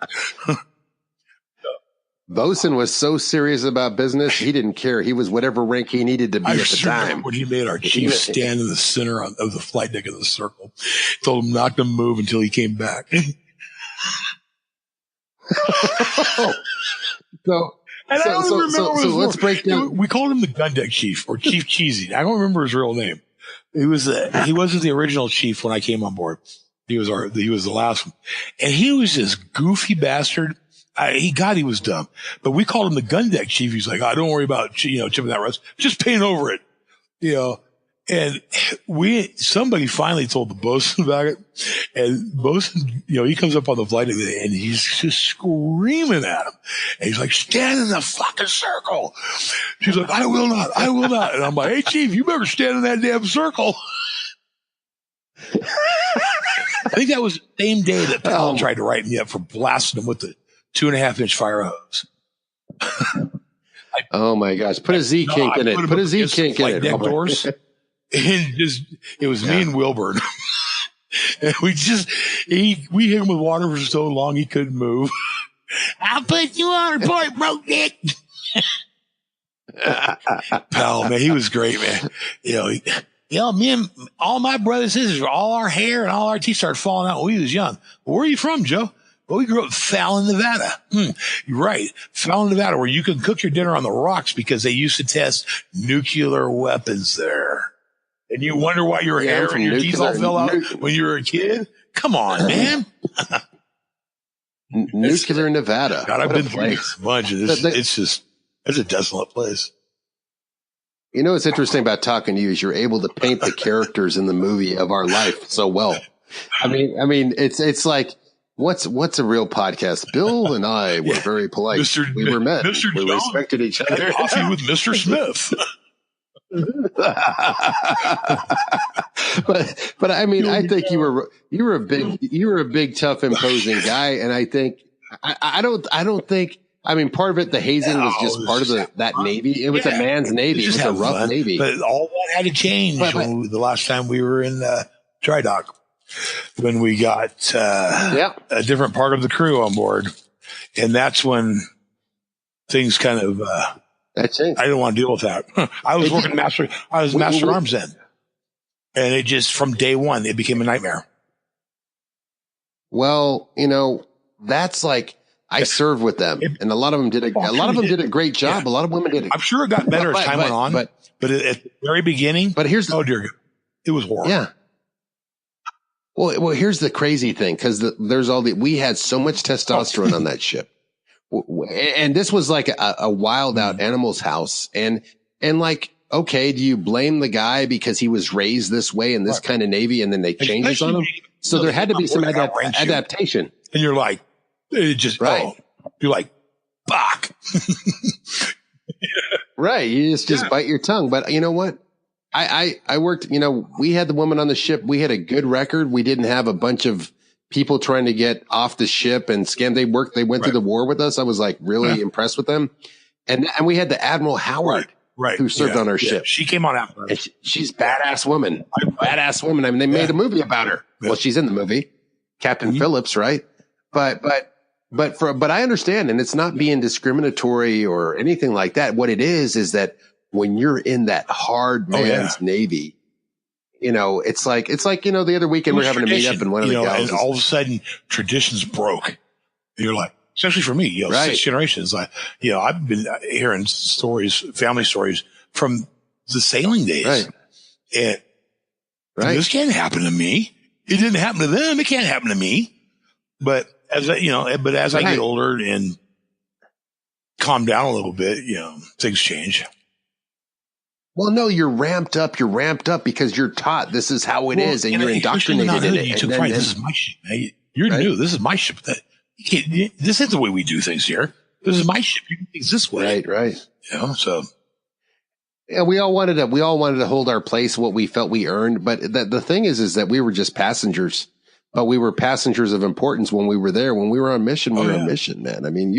Bosun was so serious about business, he didn't care. He was whatever rank he needed to be at the time. When he made our chief stand in the center of the flight deck of the circle, told him not to move until he came back. So let's break down. We called him the gun deck chief or Chief Cheesy. I don't remember his real name. He wasn't the original chief when I came on board. He was the last one, and he was this goofy bastard. He was dumb, but we called him the gun deck chief. He's like, don't worry about, chipping that rust. Just paint over it, and somebody finally told the bosun about it, and bosun, he comes up on the flight and he's just screaming at him. And he's like, stand in the fucking circle. She's like, I will not. And I'm like, hey chief, you better stand in that damn circle. I think that was the same day that Powell tried to write me up for blasting him with the 2.5-inch fire hose. Oh my gosh. Put a Z kink in it. Put a Z kink in it. Deck doors. And it was me and Wilburn. And we hit him with water for so long he couldn't move. I'll put you on report, broke dick. Pal, man, he was great, man. Me and all my brothers and sisters, all our hair and all our teeth started falling out when we was young. Where are you from, Joe? Well, we grew up in Fallon, Nevada. You're right. Fallon, Nevada, where you can cook your dinner on the rocks because they used to test nuclear weapons there. And you wonder why your hair and your teeth all fell out when you were a kid? Come on, man. Nuclear Nevada. God, I've been through a bunch of this. It's a desolate place. What's interesting about talking to you is you're able to paint the characters in the movie of our life so well. I mean, it's like, what's a real podcast? Bill and I were very polite. We were men. Mr. We respected each other. Coffee with Mr. Smith. but I mean, I think you were a big, tough, imposing guy. And I think, I don't think, part of it, the hazing was just part of that Navy. It was a man's Navy. It was a rough Navy. But all that had to change the last time we were in dry dock, when we got a different part of the crew on board. And that's when things kind of that's it. I didn't want to deal with that. I was working master arms then. And it just, from day one, it became a nightmare. Well, that's like, I served with them, and a lot of them did a great job. Yeah. A lot of women did it. I'm sure it got better as time went on, but at the very beginning, it was horrible. Yeah. Well, here's the crazy thing, because we had so much testosterone on that ship. And this was like a wild out animal's house. And like, okay, do you blame the guy because he was raised this way in this kind of Navy and then they changed on him? So there had to be some adaptation. And you're like, it just, you're like, fuck. Right. You just bite your tongue. But you know what? I worked, we had the woman on the ship. We had a good record. We didn't have a bunch of people trying to get off the ship and scam. They went through the war with us. I was like really impressed with them. And we had the Admiral Howard, who served on our ship. She came on after us. She's badass woman. Badass woman. I mean, they made a movie about her. Yeah. Well, she's in the movie, Captain Phillips, right? But I understand, and it's not being discriminatory or anything like that. What it is that when you're in that hard man's Navy, it's like, the other weekend we're having a meet up and one of the guys, and all of a sudden traditions broke. You're like, especially for me, 6 generations. I've been hearing family stories from the sailing days. And this can't happen to me. It didn't happen to them. It can't happen to me. But as I get older and calm down a little bit, things change. Well, no, you're ramped up because you're taught this is how it is, and you're indoctrinated in it. You took pride. This is my ship. You're new. This is my ship. This isn't the way we do things here. This is my ship. You do things this way. Right. So Yeah, we all wanted to hold our place, what we felt we earned. But the thing is that we were just passengers, but we were passengers of importance when we were there. When we were on mission, we were on mission, man. I mean,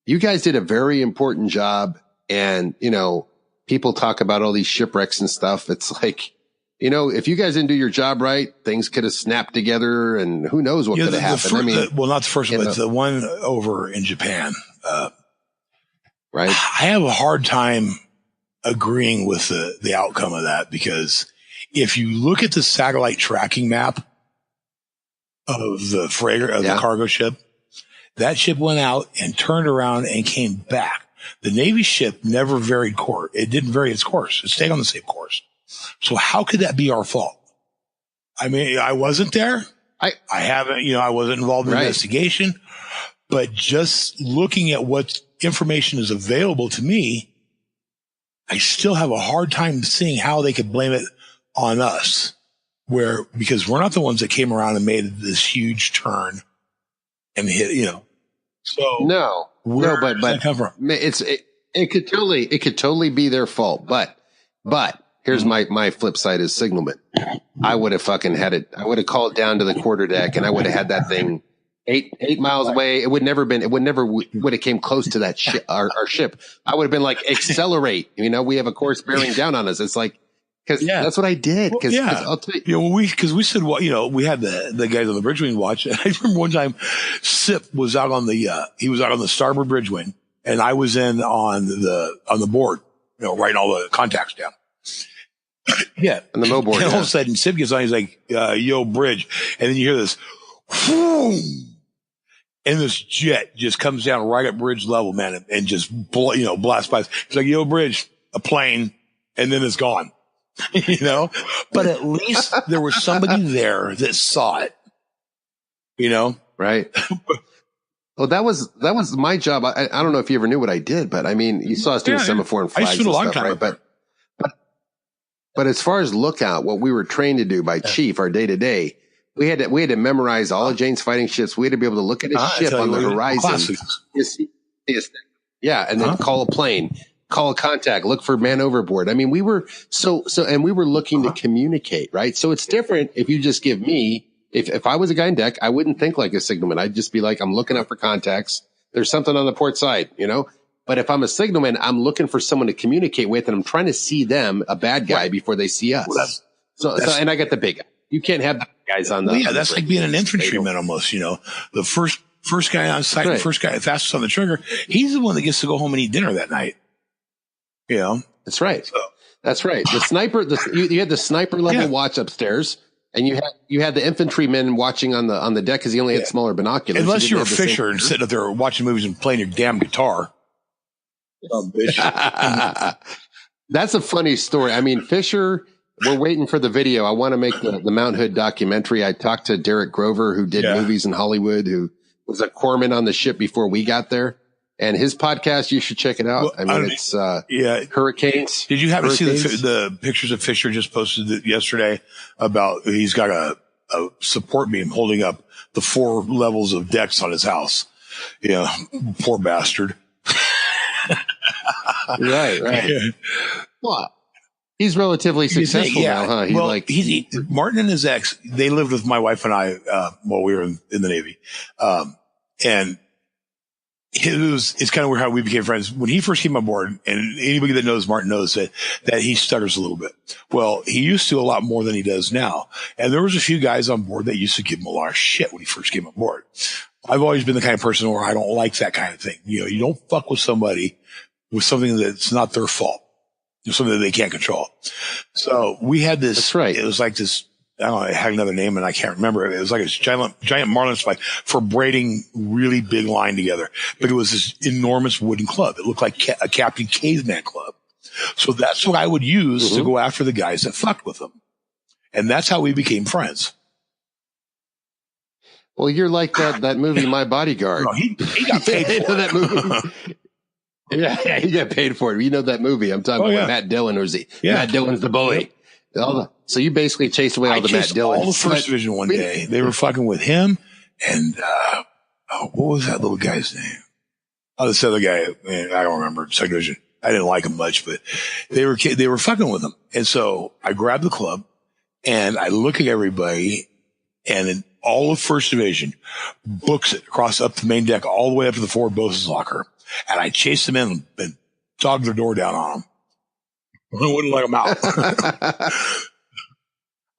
you guys did a very important job. And, people talk about all these shipwrecks and stuff. It's like, if you guys didn't do your job right, things could have snapped together and who knows what could have happened. Well, not the first one, but the one over in Japan. Right. I have a hard time agreeing with the outcome of that, because if you look at the satellite tracking map of the freighter, of the cargo ship, that ship went out and turned around and came back. The Navy ship never varied course. It didn't vary its course. It stayed on the same course. So how could that be our fault? I mean, I wasn't there. I haven't, I wasn't involved in the investigation, but just looking at what information is available to me, I still have a hard time seeing how they could blame it on us, because we're not the ones that came around and made this huge turn and hit, So but it could totally be their fault. But here's my flip side as signalman. I would have fucking had it. I would have called down to the quarterdeck and I would have had that thing 8 miles away. It would never would have came close to that ship, our ship. I would have been like, accelerate. We have a course bearing down on us. It's like, cause that's what I did. Cause I'll tell you. Because we said, we had the guys on the bridge wing watch. And I remember one time Sip was out on he was out on the starboard bridge wing and I was in on the board, writing all the contacts down. Yeah. On the mo board. And all of a sudden Sip gets on, he's like, yo, bridge. And then you hear this, whoom, and this jet just comes down right at bridge level, man, and just blast by. It's like, yo, bridge, a plane, and then it's gone. But at least there was somebody there that saw it. Right. Well, that was my job. I don't know if you ever knew what I did, but I mean, you saw us doing semaphore and flags. I spent a long time, right? But as far as lookout, what we were trained to do by Chief, our day to day, we had to memorize all of Jane's fighting ships. We had to be able to look at a ship on the horizon. And then call a plane, call a contact, look for man overboard. I mean, we were and we were looking to communicate, right? So it's different if you just give me, if I was a guy in deck, I wouldn't think like a signalman. I'd just be like, I'm looking out for contacts. There's something on the port side, But if I'm a signalman, I'm looking for someone to communicate with, and I'm trying to see them, a bad guy, before they see us. Well, and I got the big guy. You can't have guys on the. Well, that's like being an infantryman almost. The first guy on site, the first guy fastest on the trigger. He's the one that gets to go home and eat dinner that night. That's right. So. That's right. The sniper. You had the sniper level watch upstairs. And you had the infantrymen watching on the deck because he only had smaller binoculars. Unless you're a fisher and sitting up there watching movies and playing your damn guitar. That's a funny story. I mean, Fisher, we're waiting for the video. I want to make the Mount Hood documentary. I talked to Derek Grover, who did movies in Hollywood, who was a corpsman on the ship before we got there. And his podcast, you should check it out. Well, it's Hurricanes. Did you happen to see the pictures of Fisher just posted yesterday about he's got a support beam holding up the 4 levels of decks on his house? Yeah, poor bastard. Right. Yeah. Well, he's relatively successful now, huh? Martin and his ex, they lived with my wife and I while we were in the Navy. And it's kind of weird how we became friends. When he first came on board, and anybody that knows Martin knows that he stutters a little bit. Well, he used to a lot more than he does now. And there was a few guys on board that used to give him a lot of shit when he first came on board. I've always been the kind of person where I don't like that kind of thing. You don't fuck with somebody with something that's not their fault. Something that they can't control. So we had this. That's right. It was like this. I don't know. It had another name and I can't remember it. It was like a giant marlin spike for braiding really big line together. But it was this enormous wooden club. It looked like a Captain Caveman club. So that's what I would use to go after the guys that fucked with them. And that's how we became friends. Well, you're like that movie, My Bodyguard. No, he got paid for that movie. Yeah, he got paid for it. You know that movie I'm talking about, Matt Dillon, or Matt Dillon's the bully. Yep. So you basically chased away all the Matt Dillon. All the first division one day. They were fucking with him and what was that little guy's name? Oh, this other guy, man, I don't remember. Second division. I didn't like them much, but they were fucking with them. And so I grabbed the club and I look at everybody, and in all of First Division books it across up the main deck all the way up to the forward bosun's locker. And I chased them in and dogged their door down on them. I wouldn't let them out.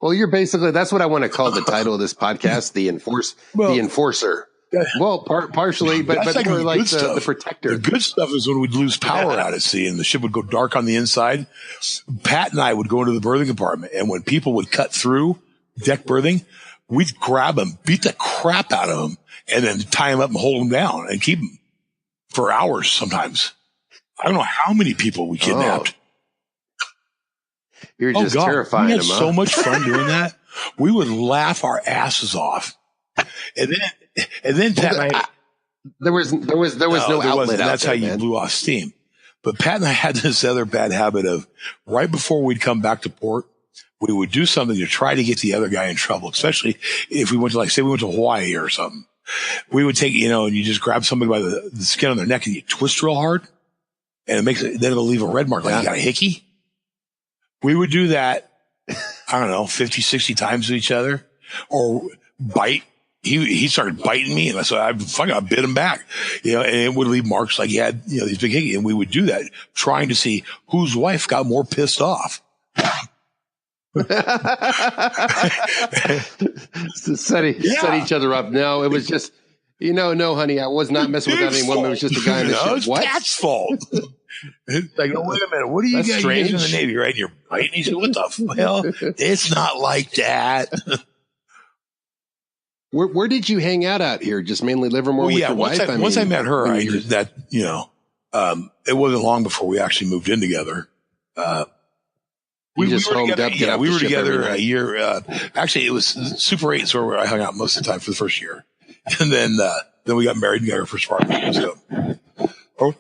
Well, you're basically, that's what I want to call the title of this podcast, the enforcer. Well, partially, but like more like the protector. The good stuff is when we'd lose power out at sea and the ship would go dark on the inside. Pat and I would go into the berthing compartment, and when people would cut through deck berthing, we'd grab them, beat the crap out of them, and then tie them up and hold them down and keep them for hours sometimes. I don't know how many people we kidnapped. You're just terrifying them. We had so much fun doing that. We would laugh our asses off. And then Pat and I, there was no outlet. That's how you man. blew off steam. But Pat and I had this other bad habit of right before we'd come back to port, we would do something to try to get the other guy in trouble, especially if we went to, like, say we went to Hawaii or something. We would take, and you just grab somebody by the skin on their neck and you twist real hard, and then it'll leave a red mark like you got a hickey. We would do that, I don't know, 50, 60 times to each other, or bite. He started biting me, and so I bit him back, and it would leave marks like he had, these big hickey. And we would do that, trying to see whose wife got more pissed off. set each other up. No, it was just, no, honey, I was not messing with any woman. It was just a guy in the ship. It's Pat's fault. It's like, oh, wait a minute, what do you guys in the Navy, right? And you're biting. He said, what the hell? It's not like that. Where did you hang out out here? Just mainly Livermore with your wife? Once I met her, I did that, it wasn't long before we actually moved in together. We just homed up. Yeah, we were together a year. Actually, it was Super 8, so I hung out most of the time for the first year. And then we got married and got our first apartment. So,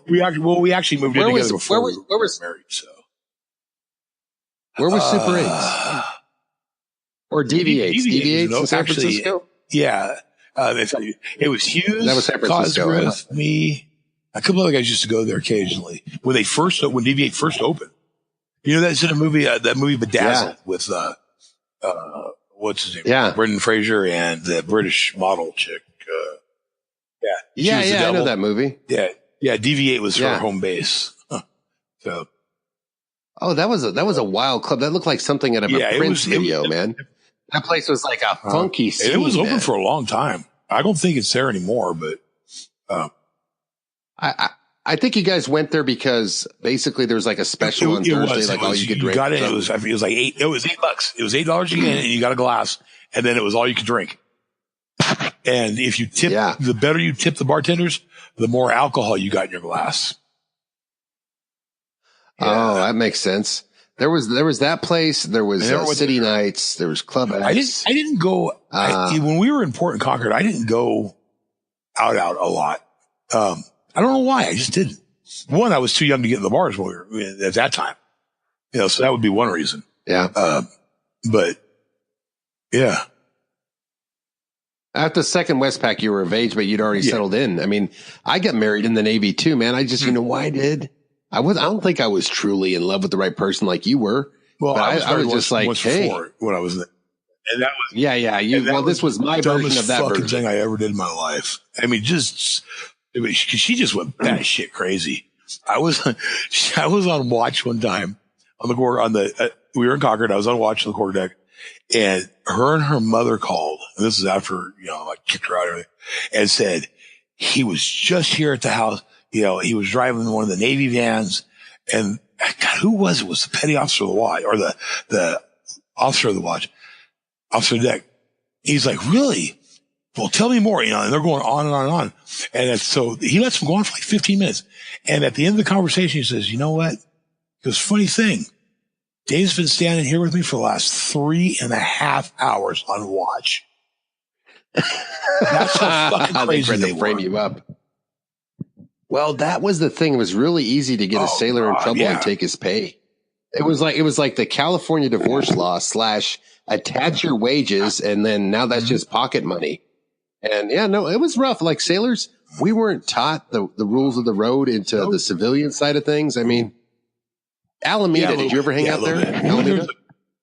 we actually moved in together before we were married. So, where was Super 8? Or DV8? DV8 in San Francisco? Yeah. It was Hughes, that was San Francisco, Cosgrove, me. A couple other guys used to go there occasionally. When DV8 first opened. That's in a movie, that movie Bedazzled with, what's his name? Yeah. Brendan Fraser and the British model chick. I know that movie. Yeah. DV8 was her home base. So. Oh, that was a wild club. That looked like something out of a Prince video, man. That place was like a funky scene. It was open for a long time. I don't think it's there anymore, but, I think you guys went there because basically there was like a special on Thursday, all you could drink. It was like $8. It was $8. It was $8 again, and you got a glass, and then it was all you could drink. And if you tip, the better you tip the bartenders, the more alcohol you got in your glass. Oh, that makes sense. There was that place. There was City Nights. There was Club X. I didn't go when we were in Port and Concord. I didn't go out a lot. I don't know why. I just didn't. One, I was too young to get in the bars at that time. So that would be one reason. Yeah. But yeah. After the second Westpac, you were of age, but you'd already settled in. I mean, I got married in the Navy too, man. I just, why I did? I don't think I was truly in love with the right person like you were. Well, I was just like, hey, when I was in and that was, this was my version of that fucking thing I ever did in my life. I mean, she just went batshit crazy. I was on watch one time we were in Concord. I was on watch on the quarterdeck, and her mother called. And this is after, I kicked her out and everything, and said, he was just here at the house. He was driving one of the Navy vans, and God, who was it? Was the petty officer of the watch, or the officer of the watch, officer of the deck. He's like, really? Well, tell me more, and they're going on and on and on. And so he lets them go on for like 15 minutes. And at the end of the conversation, he says, you know what? Because funny thing, Dave's been standing here with me for the last 3.5 hours on watch. That's how fucking crazy they frame you up. Well, that was the thing. It was really easy to get a sailor in trouble and take his pay. It was like the California divorce law / attach your wages, and then now that's just pocket money. And it was rough. Like sailors we weren't taught the rules of the road into the civilian side of things. I mean, Alameda, did you ever hang out there? Alameda?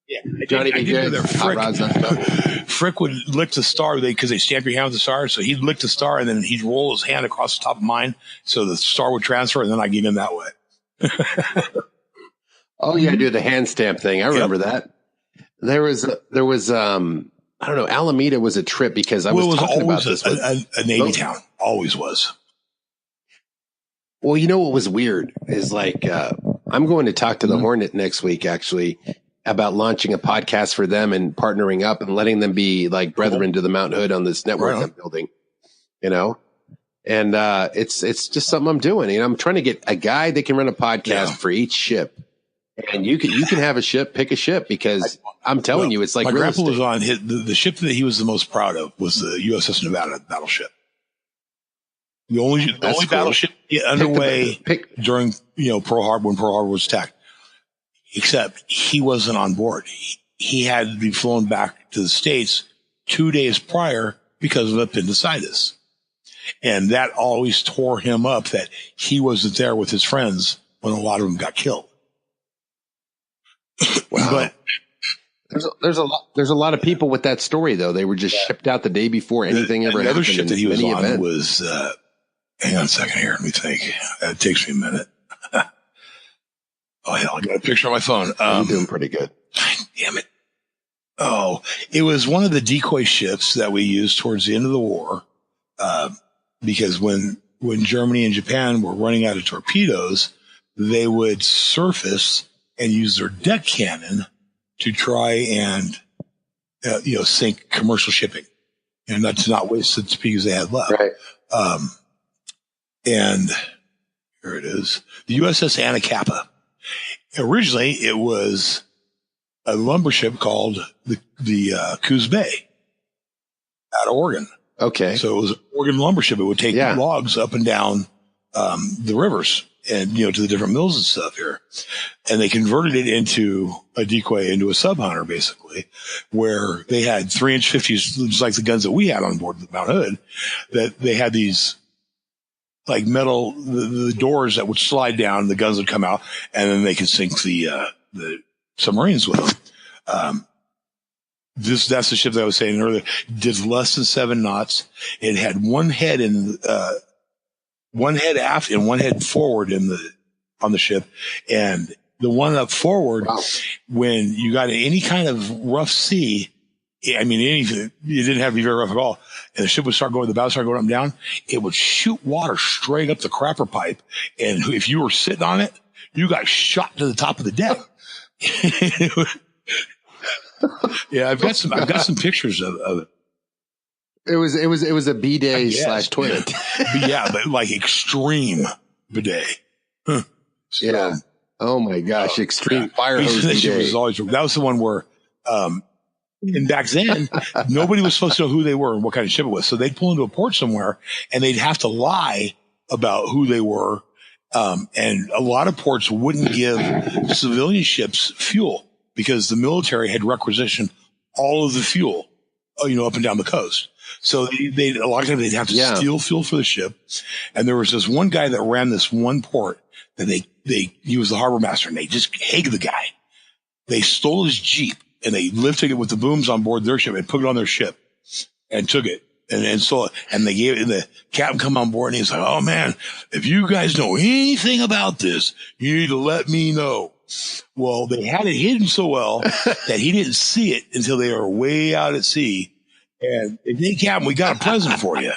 Yeah, Johnny B. Good, hot rods, that stuff. Frick would lick the star because they stamp your hand with the star. So he'd lick the star and then he'd roll his hand across the top of mine so the star would transfer, and then I'd get him that way. Oh, yeah, do the hand stamp thing. I remember that. There was I don't know, Alameda was a trip because I was talking about this. A Navy town. Always was. Well, you know what was weird is like, I'm going to talk to the Hornet next week, actually, about launching a podcast for them and partnering up and letting them be like brethren to the Mount Hood on this network I'm building, you know? And, it's just something I'm doing. You know, I'm trying to get a guy that can run a podcast for each ship. And you can have a ship, pick a ship, because I'm telling you, it's like my grandpa was on the ship that he was the most proud of was the USS Nevada battleship. The only battleship underway during, Pearl Harbor, when Pearl Harbor was attacked, except he wasn't on board. He had to be flown back to the States 2 days prior because of appendicitis. And that always tore him up that he wasn't there with his friends when a lot of them got killed. Wow. But there's a lot of people with that story, though. They were just shipped out the day before anything ever happened. The other ship that he was on was, hang on a second here. Let me think. It takes me a minute. Oh, hell, I got a picture on my phone. You're doing pretty good. Damn it. Oh, it was one of the decoy ships that we used towards the end of the war. Because when Germany and Japan were running out of torpedoes, they would surface and use their deck cannon to try and, sink commercial shipping and not waste the torpedoes they had left. Right. And here it is, the USS Anacapa. Originally, it was a lumber ship called the Coos Bay out of Oregon. Okay. So it was an Oregon lumber ship. It would take logs up and down the rivers and, to the different mills and stuff here. And they converted it into a decoy, into a sub hunter, basically, where they had 3-inch 50s, just like the guns that we had on board the Mount Hood, that they had these like metal, the doors that would slide down, the guns would come out, and then they could sink the submarines with them. That's the ship that I was saying earlier. Did less than 7 knots. It had one head one head aft and one head forward on the ship. And the one up forward, when you got any kind of rough sea, I mean, anything, it didn't have to be very rough at all. And the ship would start going, the bow started going up and down. It would shoot water straight up the crapper pipe. And if you were sitting on it, you got shot to the top of the deck. Yeah, I've got some pictures of it. It was a bidet / toilet. Yeah, but like extreme bidet. Huh. So, yeah. Oh my gosh, extreme fire hose bidet. That was the one where, and back then, nobody was supposed to know who they were and what kind of ship it was. So they'd pull into a port somewhere and they'd have to lie about who they were. And a lot of ports wouldn't give civilian ships fuel because the military had requisitioned all of the fuel, up and down the coast. So a lot of times they'd have to steal fuel for the ship. And there was this one guy that ran this one port that he was the harbor master, and they just hated the guy. They stole his Jeep and they lifted it with the booms on board their ship and put it on their ship and took it and sold it. And they gave it, and the captain come on board and he's like, "Oh man, if you guys know anything about this, you need to let me know." Well, they had it hidden so well that he didn't see it until they were way out at sea. And they, "Captain, we got a present for you."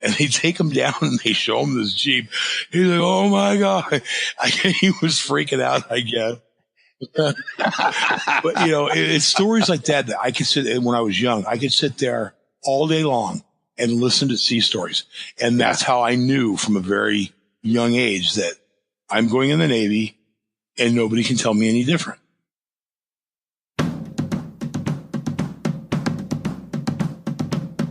And they take him down and they show him this Jeep. He's like, "Oh my God." He was freaking out, I guess. But, it's stories like that I could sit, when I was young, I could sit there all day long and listen to sea stories. And that's how I knew from a very young age that I'm going in the Navy and nobody can tell me any different.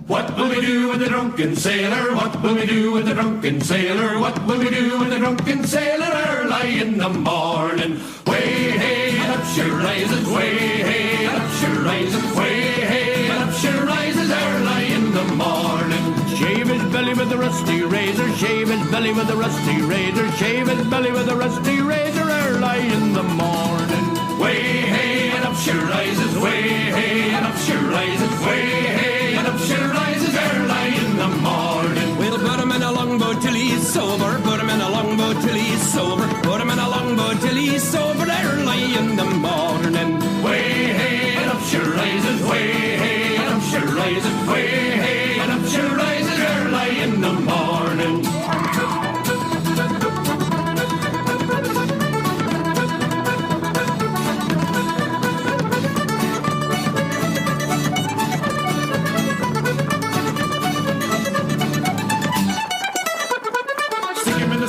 What will we do with the drunken sailor? What will we do with the drunken sailor? What will we do with the drunken sailor early in the morning? Way hey, and up she rises. Way hey, and up she rises. Way hey, and up she rises early in the morning. Shave his belly belly with a rusty razor, shave his belly with a rusty razor, shave his belly with a rusty razor early in the morning. Way hey and up she rises, way hey and up she rises, way hey and up she rises early in the morning. We'll put him in a longboat till he's sober, put him in a longboat till he's sober, put him in a longboat till he's sober early in the morning. Way hey and up she rises, way hey and up she rises, way hey and up she rises early in the morning.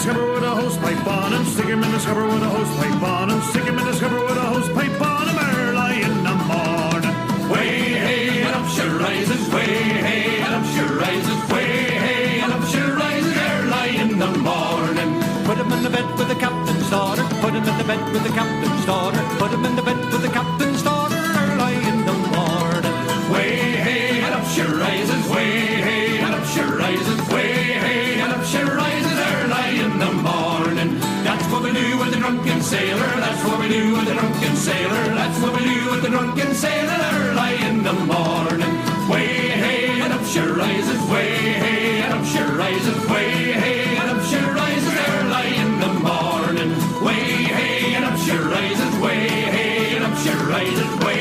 Scupper with a hose pipe on him, stick him in the scupper with a hose pipe on him, stick him in the scupper with a hose pipe on him early in the morning. Way hey and up she rises, way hey and up she rises, way hey and up she rises early in the morning. Put him in the bed with the captain's daughter, put him in the bed with the captain's daughter, put him in the bed with the captain's daughter early in the morning. Way hey and up she rises, way hey and up she rises, way hey and up she rises early in the morning. That's what we do with the drunken sailor, that's what we do with the drunken sailor, that's what we do with the drunken sailor early in the morning. Way hey and up she rises, way hey and up she rises, way hey and up she rises early in the morning. Way hey and up she rises, way hey and up she rises, way